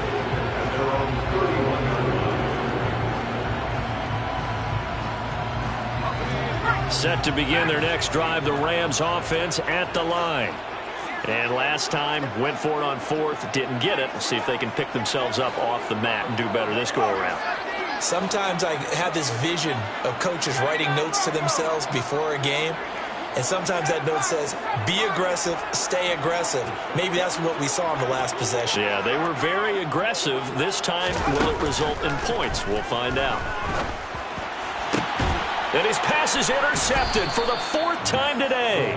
Speaker 2: Set to begin their next drive, the Rams offense at the line. And last time, went for it on 4th, didn't get it. We'll see if they can pick themselves up off the mat and do better this go-around.
Speaker 3: Sometimes I have this vision of coaches writing notes to themselves before a game. And sometimes that note says, be aggressive, stay aggressive. Maybe that's what we saw in the last possession.
Speaker 2: Yeah, they were very aggressive. This time, will it result in points? We'll find out. And his pass is intercepted for the 4th time today.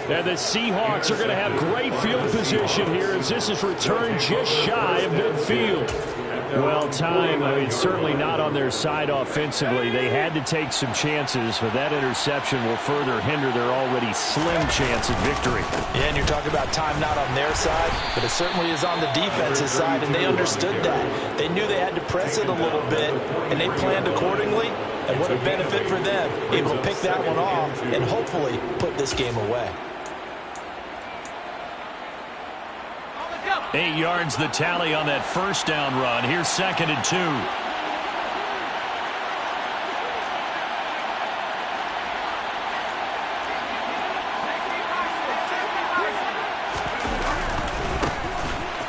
Speaker 5: And the Seahawks are going to have great field position here as this is returned just shy of midfield. Well, time, it's certainly not on their side offensively. They had to take some chances, but that interception will further hinder their already slim chance at victory.
Speaker 6: Yeah, and you're talking about time not on their side, but it certainly is on the defense's side, and they understood that. They knew they had to press it a little bit, and they planned accordingly, and what a benefit for them, able to pick that one off and hopefully put this game away.
Speaker 2: 8 yards the tally on that first down run. Here's 2nd and 2.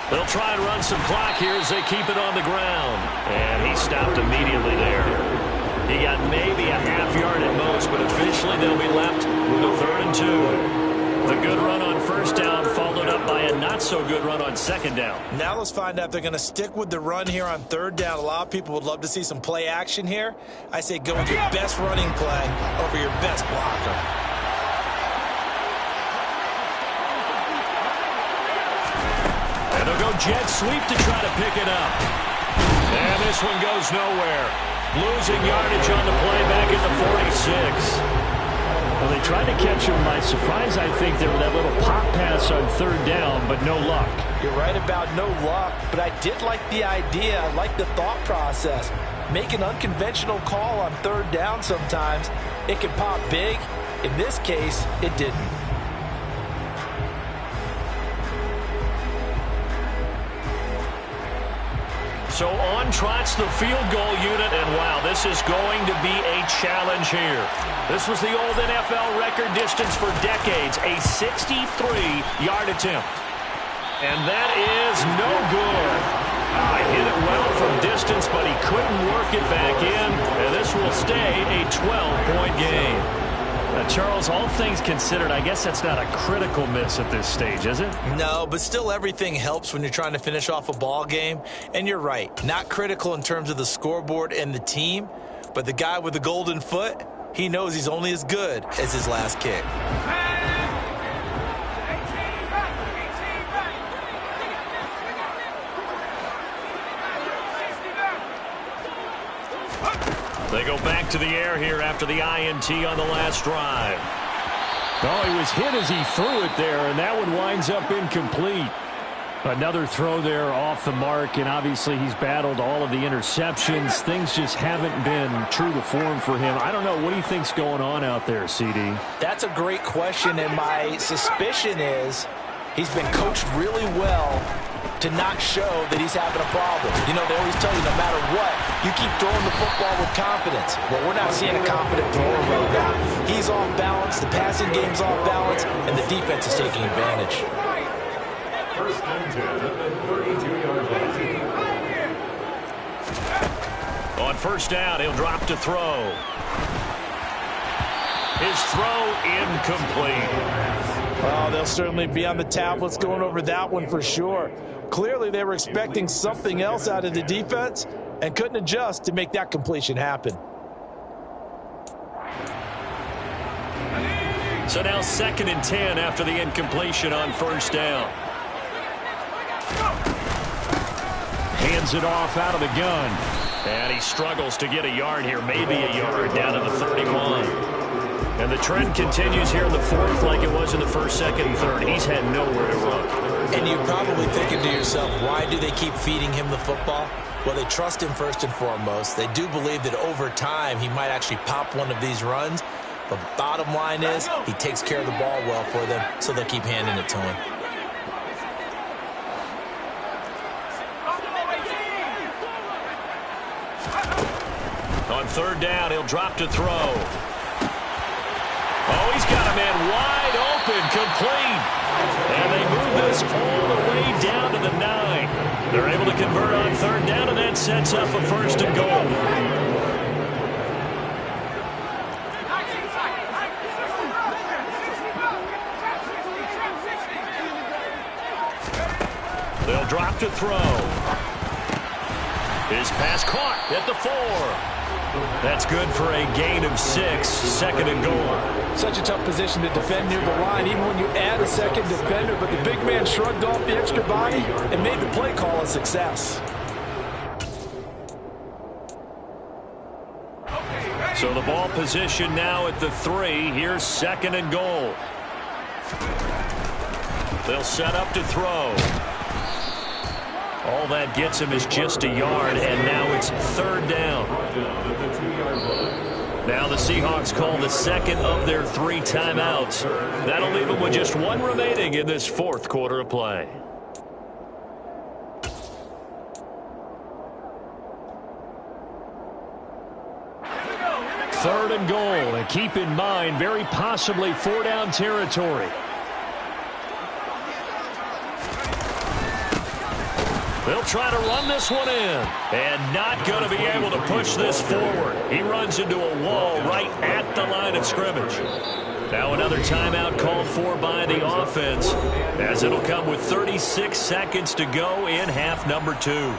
Speaker 2: They'll try and run some clock here as they keep it on the ground. And he stopped immediately there. He got maybe a half yard at most, but officially they'll be left with a 3rd and 2. The good run on first down followed up by a not-so-good run on 2nd down.
Speaker 6: Now let's find out if they're going to stick with the run here on 3rd down. A lot of people would love to see some play action here. I say go with your best running play over your best blocker.
Speaker 2: And they'll go jet sweep to try to pick it up. And this one goes nowhere. Losing yardage on the play back at the 46.
Speaker 5: Well, they tried to catch him by surprise, I think, there with that little pop pass on 3rd down, but no luck.
Speaker 6: You're right about no luck, but I did like the idea. I like the thought process. Make an unconventional call on 3rd down sometimes. It can pop big. In this case, it didn't.
Speaker 2: So on trots the field goal unit, and wow, this is going to be a challenge here. This was the old NFL record distance for decades, a 63-yard attempt. And that is no good. He hit it well from distance, but he couldn't work it back in, and this will stay a 12-point game. Charles, all things considered, I guess that's not a critical miss at this stage, is it?
Speaker 6: No, but still everything helps when you're trying to finish off a ball game. And you're right, not critical in terms of the scoreboard and the team, but the guy with the golden foot, he knows he's only as good as his last kick.
Speaker 2: They go back to the air here after the INT on the last drive.
Speaker 5: Oh, he was hit as he threw it there, and that one winds up incomplete. Another throw there off the mark, and obviously he's battled all of the interceptions. Things just haven't been true to form for him. I don't know. What do you think's going on out there, CD?
Speaker 6: That's a great question, and my suspicion is he's been coached really well to not show that he's having a problem. You know, they always tell you no matter what, you keep throwing the football with confidence. Well, we're not seeing a confident thrower right now. He's off balance, the passing game's off balance, and the defense is taking advantage.
Speaker 4: 1st and 10, 32-yard line.
Speaker 2: On 1st down, he'll drop to throw. His throw incomplete.
Speaker 6: Oh, they'll certainly be on the tablets going over that one for sure. Clearly, they were expecting something else out of the defense and couldn't adjust to make that completion happen.
Speaker 2: So now 2nd and 10 after the incompletion on 1st down.
Speaker 5: Hands it off out of the gun.
Speaker 2: And he struggles to get a yard here, maybe a yard, down to the 31. And the trend continues here in the 4th like it was in the 1st, 2nd, and 3rd. He's had nowhere to run.
Speaker 6: And you're probably thinking to yourself, why do they keep feeding him the football? Well, they trust him first and foremost. They do believe that over time he might actually pop one of these runs. But bottom line is he takes care of the ball well for them, so they'll keep handing it to him.
Speaker 2: On 3rd down, he'll drop to throw. Oh, he's got a man wide open, complete. And they move this all the way down to the 9. They're able to convert on 3rd down, and that sets up a 1st and goal. They'll drop to throw. His pass caught at the 4. That's good for a gain of 6, 2nd and goal.
Speaker 6: Such a tough position to defend near the line, even when you add a second defender, but the big man shrugged off the extra body and made the play call a success.
Speaker 2: So the ball position now at the 3. Here's 2nd and goal. They'll set up to throw. All that gets him is just a yard, and now it's 3rd down. Now the Seahawks call the 2nd of their 3 timeouts. That'll leave them with just 1 remaining in this 4th quarter of play. Third and goal, and keep in mind, very possibly 4-down territory. They'll try to run this one in, and not going to be able to push this forward. He runs into a wall right at the line of scrimmage. Now another timeout called for by the offense, as it'll come with 36 seconds to go in half number 2.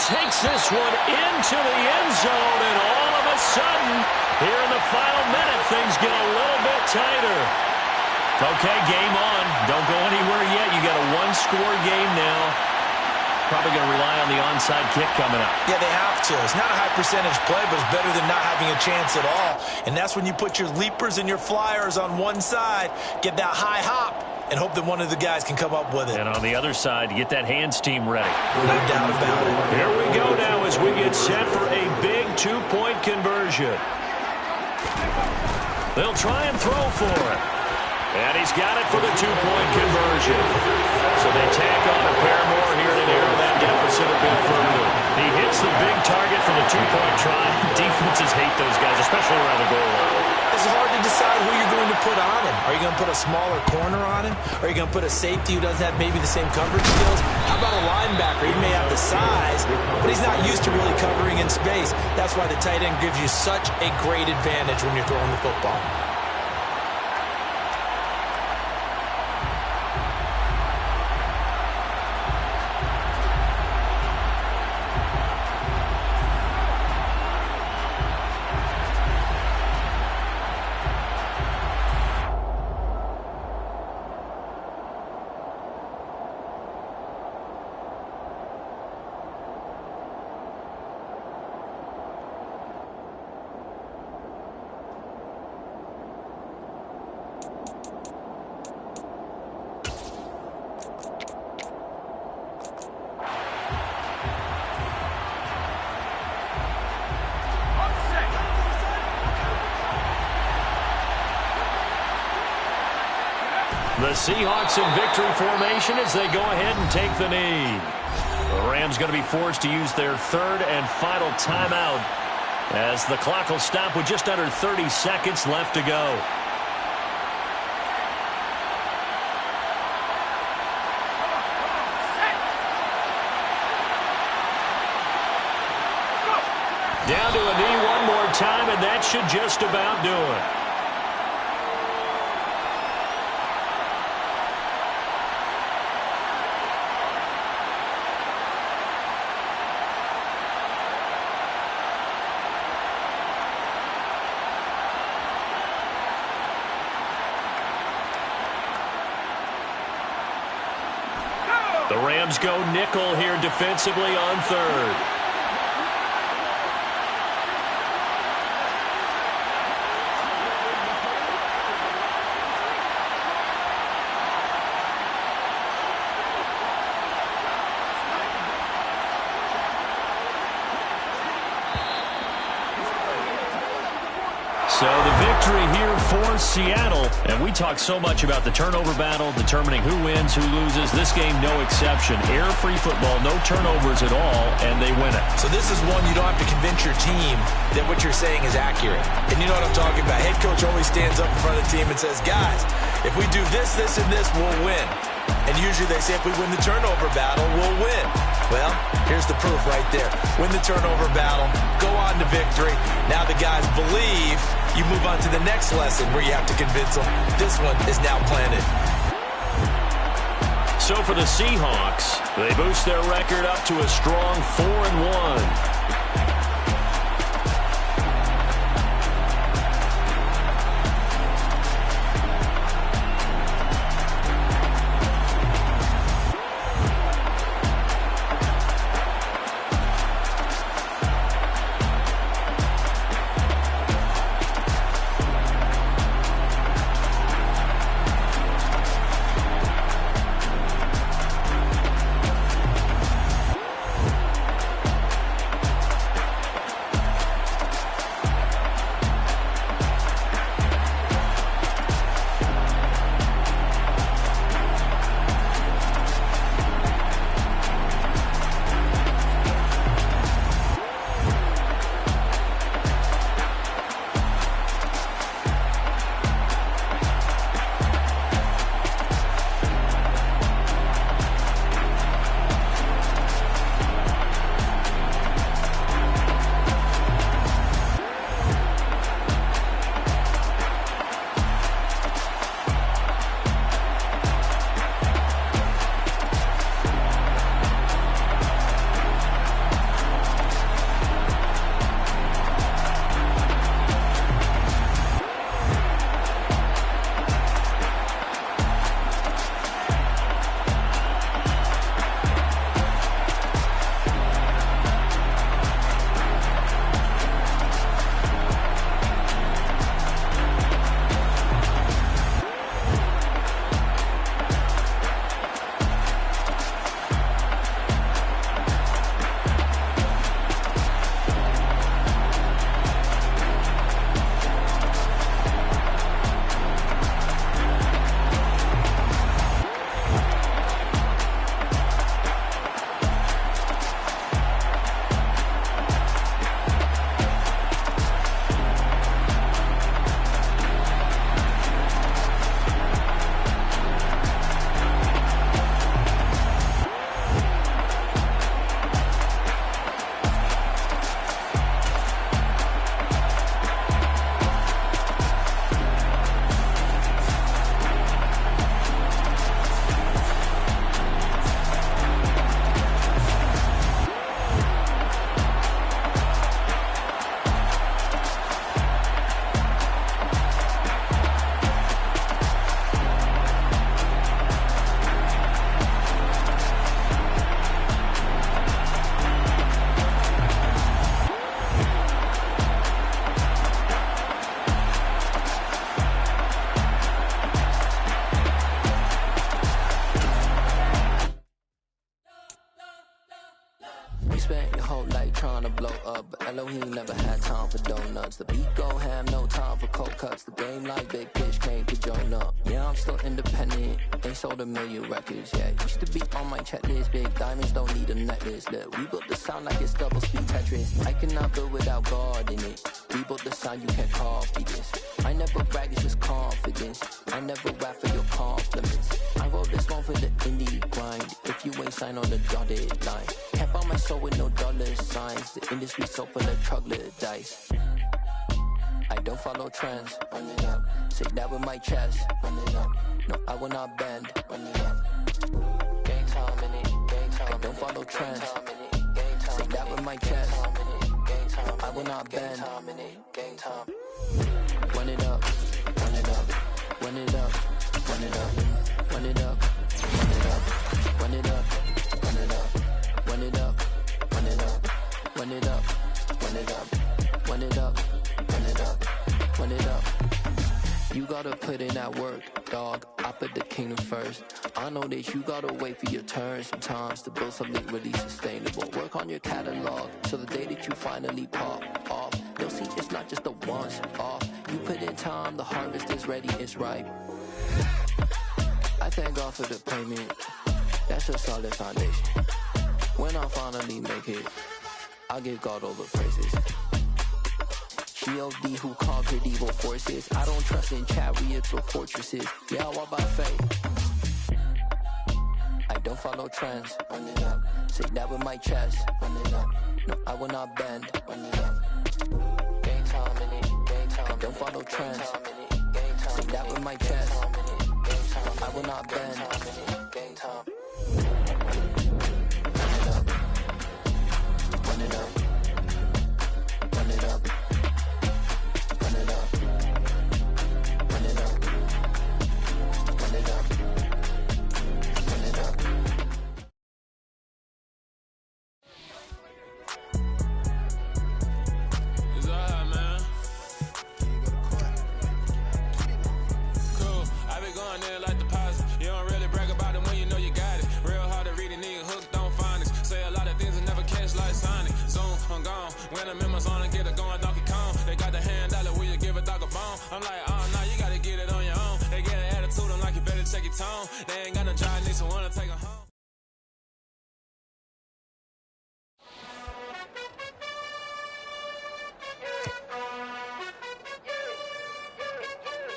Speaker 2: Takes this one into the end zone, and all of a sudden, here in the final minute, things get a little bit tighter. Okay, game on. Don't go anywhere yet. You got a 1-score game now. Probably going to rely on the onside kick coming up.
Speaker 3: Yeah, they have to. It's not a high percentage play, but it's better than not having a chance at all. And that's when you put your leapers and your flyers on one side, get that high hop, and hope that one of the guys can come up with it.
Speaker 2: And on the other side, get that hands team ready.
Speaker 3: No doubt about it.
Speaker 2: Here we go now as we get set for a big 2-point conversion. They'll try and throw for it. And he's got it for the 2-point conversion. So they tack on a pair more here to narrow that deficit a bit further. He hits the big target for the 2-point try. Defenses hate those guys, especially around the goal line.
Speaker 3: It's hard to decide who you're going to put on him. Are you going to put a smaller corner on him? Or are you going to put a safety who doesn't have maybe the same coverage skills? How about a linebacker? He may have the size, but he's not used to really covering in space. That's why the tight end gives you such a great advantage when you're throwing the football.
Speaker 2: The Seahawks in victory formation as they go ahead and take the knee. The Rams going to be forced to use their 3rd and final timeout as the clock will stop with just under 30 seconds left to go. Down to a knee one more time, and that should just about do it. The Rams go nickel here defensively on 3rd. So the victory here for Seattle. And we talk so much about the turnover battle, determining who wins, who loses. This game, no exception. Error-free football, no turnovers at all, and they win it.
Speaker 3: So this is one you don't have to convince your team that what you're saying is accurate. And you know what I'm talking about. Head coach always stands up in front of the team and says, guys, if we do this, this, and this, we'll win. And usually they say if we win the turnover battle, we'll win. Well, here's the proof right there. Win the turnover battle, go on to victory. Now the guys believe. You move on to the next lesson where you have to convince them this one is now planted.
Speaker 2: So for the Seahawks, they boost their record up to a strong 4-1.
Speaker 7: spent your whole life trying to blow up, but Elohim never had time for donuts. The beat go ham, no time for cold cuts. The game like big fish came to join up. Yeah, I'm still independent, ain't sold a million records yet. Used to be on my checklist, big diamonds don't need a necklace. Look, we built the sound like it's double speed Tetris. I cannot build without God in it. We built the sound, you can't copy this. I never brag, it's just confidence. I never rap for your compliments. I wrote this one for the indie grind. If you ain't signed on the dotted line, can't buy my soul with no dollar signs. The industry so full of troglodytes. I don't follow trends. Run it up. Say that with my chest. Run it up. No, I will not bend. Run it up. Gang time in it. Gang time. I don't follow trends. Say that with my chest. No, I will not bend. Gang time. Run it up. Run it up. Run it up. Run it up. Run it up. Run it up. Run it up. Run it up. Run it up. Run it up. Run it up. Run it up. Run it up. Run it up. Run it up. You gotta put in that work, dog. I put the kingdom first. I know that you gotta wait for your turn sometimes to build something really sustainable. Work on your catalog so the day that you finally pop off, you'll see it's not just a once off. You put in time, the harvest is ready, it's ripe. I thank God for the payment. That's a solid foundation. When I finally make it, I'll give God all the praises. G.O.D. who conquered evil forces. I don't trust in chariots or fortresses. Yeah, I walk by faith. I don't follow trends. Run it up. Say that with my chest. Run it up. No, I will not bend. Run it up. Gang time in it. Gang time. I don't follow trends. Say that with my chest. No, I will not bend. Gang time.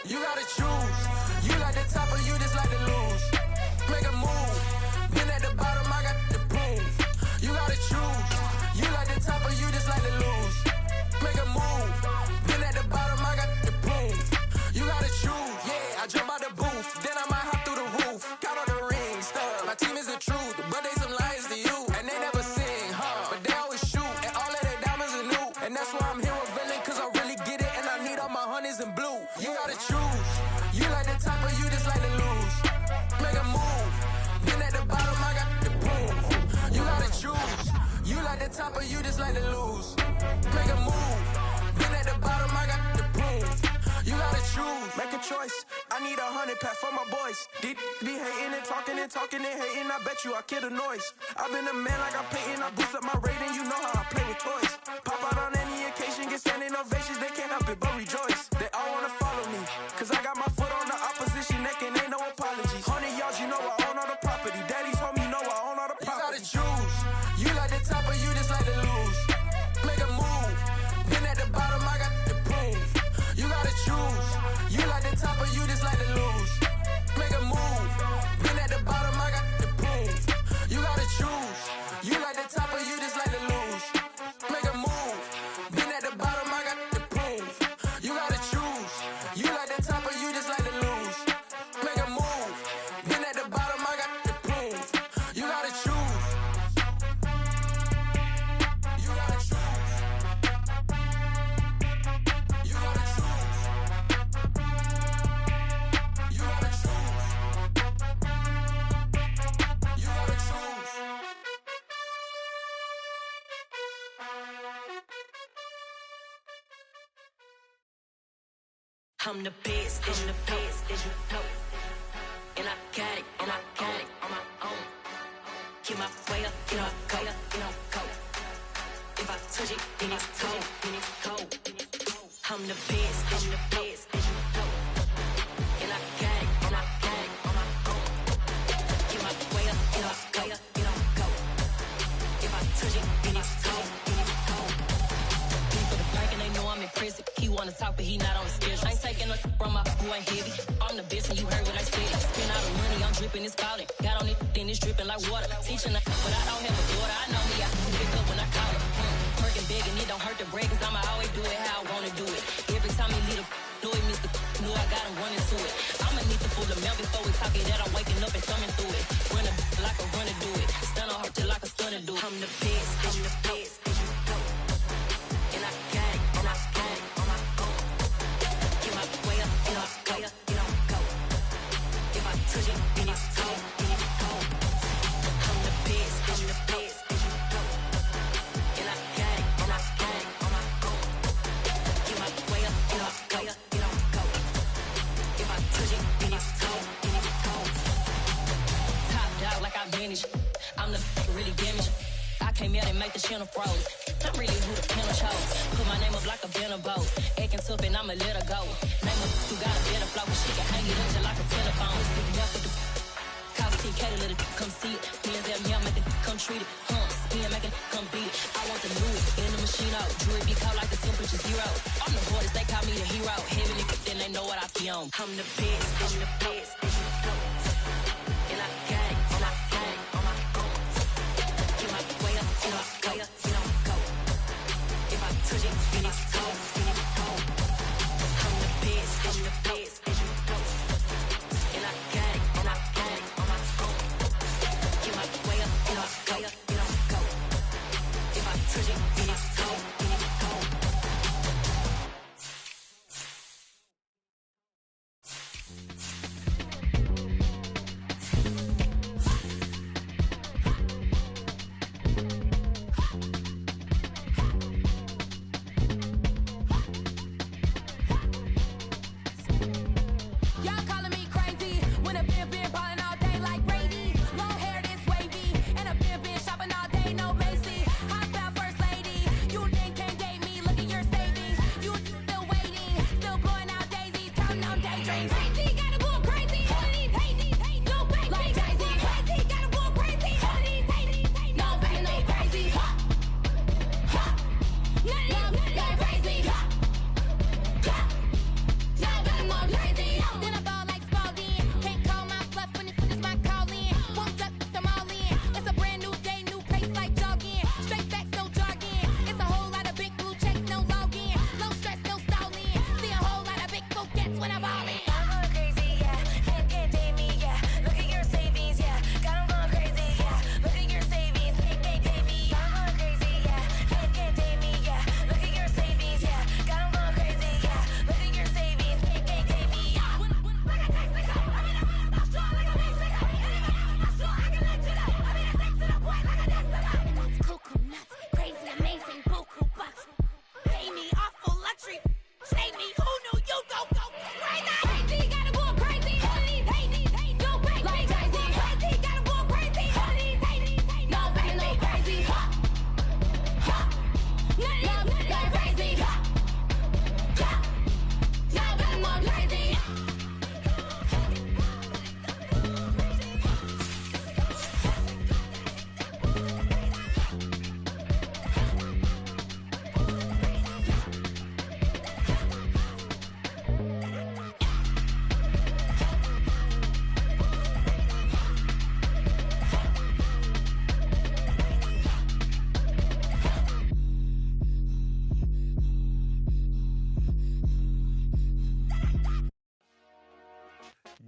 Speaker 1: You gotta choose. You like the top or you just like to lose. Make a move. Been at the bottom, I got the proof. You gotta choose. You like the top or you just like to lose. Make a move. Been at the bottom, I got the proof. You gotta choose. Yeah, I jump out the booth. Then I might hop through the roof. Count all the rings, stuff. My team is the truth, but they some liars to you. And they never sing, but they always shoot. And all of their diamonds are new. And that's why I'm here with villain, cause I really get it. And I need all my honeys in blue. You gotta choose. You like the top or you just like to lose. Make a move. Been at the bottom, I got the proof. You gotta choose. You like the top or you just like to lose. Make a move. Been at the bottom, I got the proof. You gotta choose. Make a choice. I need 100 pack for my boys. Be hating and talking and talking and hating. I bet you I kill the noise. I've been a man like I'm painting. I boost up my rating. You know how I play with toys. Pop out on any occasion, get standing ovations. They can't help it but rejoice. They all wanna follow me, cause I got my foot on the opposition neck and ain't no apologies. 100 yards, you know I own all the property. Daddy's home, you know I own all the property. You gotta choose. You like the top or you just like to lose. Make a move. Been at the bottom, I got the proof. You gotta choose. You like the top or you just like to lose. Make a move. Been at the bottom, I got the proof. You gotta choose. You like the top or you just like to lose. Make a move. Been at the bottom, I got the proof. You gotta choose. You like the top or you just like to lose. Make a move. Been at the bottom, I got the proof. You gotta choose. You gotta choose. You gotta choose. You gotta choose. You gotta choose.
Speaker 8: I'm the best, I'm the best, as you know. And I got it, and I got it on my own. Get my way up, get my go, go. If I touch it, then it's cold, then it's cold. I'm the best, I'm the best, as you know. And I got it, and I got it on my own. Get my way up, get my go. If I touch it, then it's cold, then it's cold. People the park and they know I'm impressive. He wanna talk, but he not on the schedule. I ain't taking a from my boy heavy. I'm the best and you heard what I said. Spend all the money, I'm dripping, it's falling. Got on it, then it's dripping like water. Teaching her, but I don't have a daughter. I know me, I can pick up when I call her. Working big and it don't hurt to break, cause I'ma always do it how I wanna do it. Every time he lead a know it, Mr. Know I got him running to it. I'ma need to pull the mail before we talk it that I'm waking up and thumbing through it. Run a like a runner do it. Stun on her till like a stunner do it. I'm the best, I'm the best, as you know. And I got it, and I got it on my own. Get my way up, get my go. If I touch it, then it's cold, then it's cold. I'm the best, I'm the best, as you know. And I got it, and I got it on my own. Get my way up, get my go. If I touch it, then it's cold, then it's cold. Top dog like I manage. I'm the really damaged. I came out and make the channel froze. I'm really who the panel chose. Put my name up like a banner boat. Acting tough and I'ma let her go. Name her who got a better flow. She can hang it up just like a telephone. Sticking up with the cause TK to let it come see it. Hands at me, I make it come treat it. Spin, make it come beat it. I want the new in the machine out. Jewelry be cold like the temperature 0. I'm the hardest, they call me the hero. Heaven and then they know what I be on. I'm the best, I'm the best, as you know. And I got it, and I got it on my own. Get my way up, get my go. If I touch it, then it's cold, then it's cold. I'm the best, I'm the best, as you know. And I got it, and I got it on my own. Get my way up, get my go. If I touch it, then it's cold, then it's cold.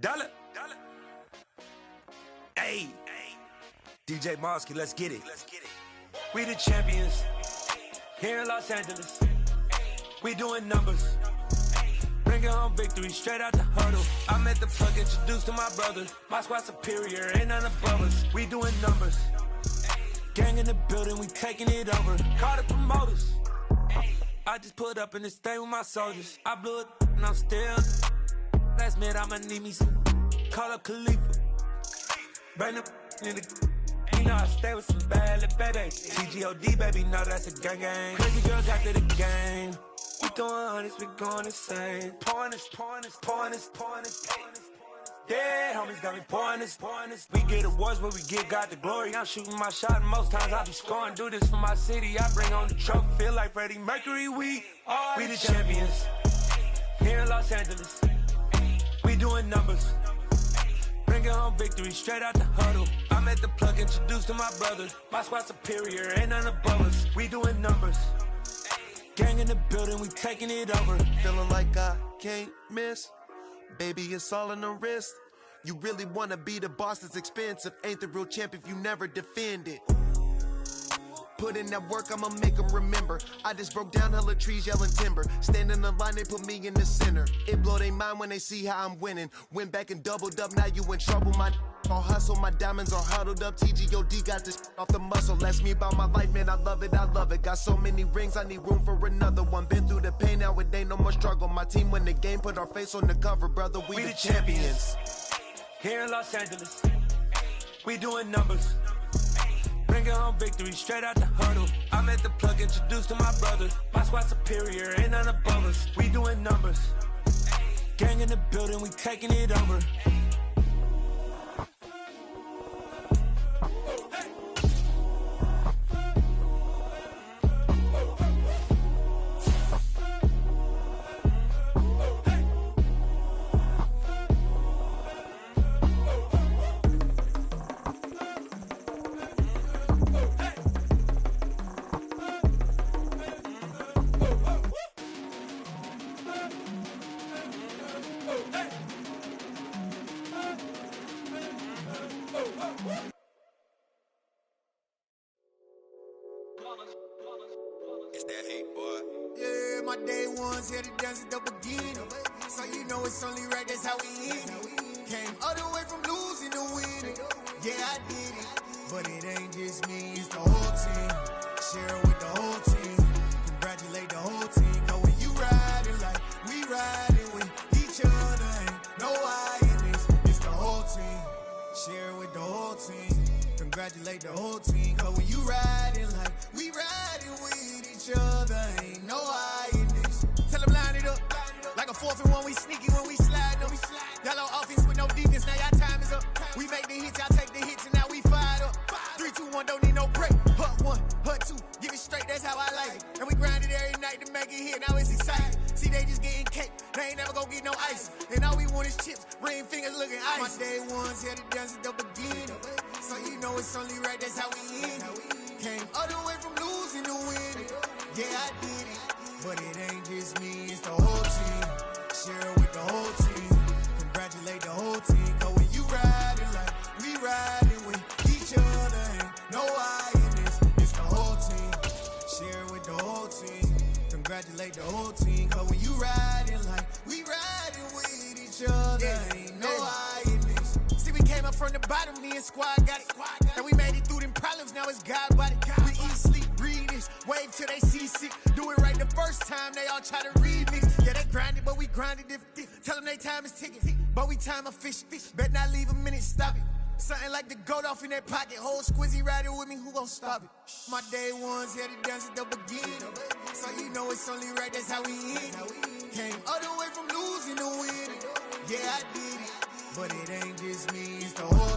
Speaker 9: Dollar. Hey. DJ Mosky, let's get it. We the champions. Here in Los Angeles. We doing numbers. Bringing home victory straight out the huddle. I'm at the plug, introduced to my brother. My squad superior, ain't none above us. We doing numbers. Gang in the building, we taking it over. Call the promoters. I just put up in this thing with my soldiers. I blew it and I'm still. Last minute I'ma need me some. Call up Khalifa. Bring the in the. You know I stay with some bad little baby. TGOD baby, know that's a gang gang. Crazy girls after the game. We throwing hundreds, we going insane. Pouring this. Yeah, homies got me pouring this. We get awards, but we get God the glory. I'm shooting my shot, and most times I be scoring. Do this for my city, I bring on the trophy. Feel like Freddie Mercury, we the champions. Here in Los Angeles, we doing numbers. Bringing home victory straight out the huddle. I'm at the plug, introduced to my brother. My squad superior, ain't none above us. We doing numbers. Gang in the building, we taking it over.
Speaker 10: Feeling like I can't miss. Baby, it's all in the wrist. You really wanna be the boss, it's expensive. Ain't the real champ if you never defend it. Put in that work, I'ma make them remember. I just broke down hella trees, yelling timber. Stand in the line, they put me in the center. It blow their mind when they see how I'm winning. Went back and doubled up, now you in trouble. My all hustle, my diamonds are huddled up. TGOD got this off the muscle. Ask me about my life, man, I love it. Got so many rings, I need room for another one. Been through the pain, now it ain't no more struggle. My team win the game, put our face on the cover, brother. We the champions.
Speaker 9: Here in Los Angeles, we doing numbers. Bringing home victory straight out the huddle. I'm at the plug, introduced to my brother. My squad superior, ain't none above us. We doing numbers. Gang in the building, we taking it over.
Speaker 11: It's that hate, boy. Yeah, my day ones here to dance at the beginning. So you know it's only right, that's how we end it. Came all the way from losing to winning. Yeah, I did it. But it ain't just me, it's the whole team. Share it with the whole team. Congratulate the whole team. Cause when you riding like we riding with each other, ain't no I in this. It's the whole team. Share it with the whole team. Congratulate the whole team. Cause when you riding like we riding with each other, ain't no I in this. Tell them line it up. Like a 4th and 1, we sneaky when we slide them. Yellow offense with no defense, now y'all time is up. We make the hits, y'all take the hits, and now we fired up. 3, 2, 1, don't need no break. Hut 1, hut 2, give it straight, that's how I like it. And we grind it every night to make it hit, now it's exciting. See, they just getting cake, they ain't never gonna get no ice. And all we want is chips, ring fingers looking ice. My day ones here to dance at the beginning. So you know it's only right, that's how we end it. Came all the way from losing to winning. Yeah, I did it. But it ain't just me, it's the whole team. Share it with the whole team. Congratulate the whole team. Cause when you riding like we riding with each other, ain't no I in this. It's the whole team. Share it with the whole team. Congratulate the whole team. Cause when you riding like we riding with each other, ain't no I in this. See, we came up from the bottom, me and squad got it. And we made it through them problems, now it's God body. We eat, sleep, breathe this, wave till they seasick. Do it right the first time, they all try to remix. Yeah, they grinded, but we grinded different. Tell them they time is ticking, but we time a fish. Bet not leave a minute, stop it. Something like the goat off in their pocket. Whole squizzy riding with me, who gon' stop it? My day ones here to dance at the beginning. So you know it's only right, that's how we end it. Came all the way from losing to winning. Yeah, I did it. But it ain't just me, it's the whole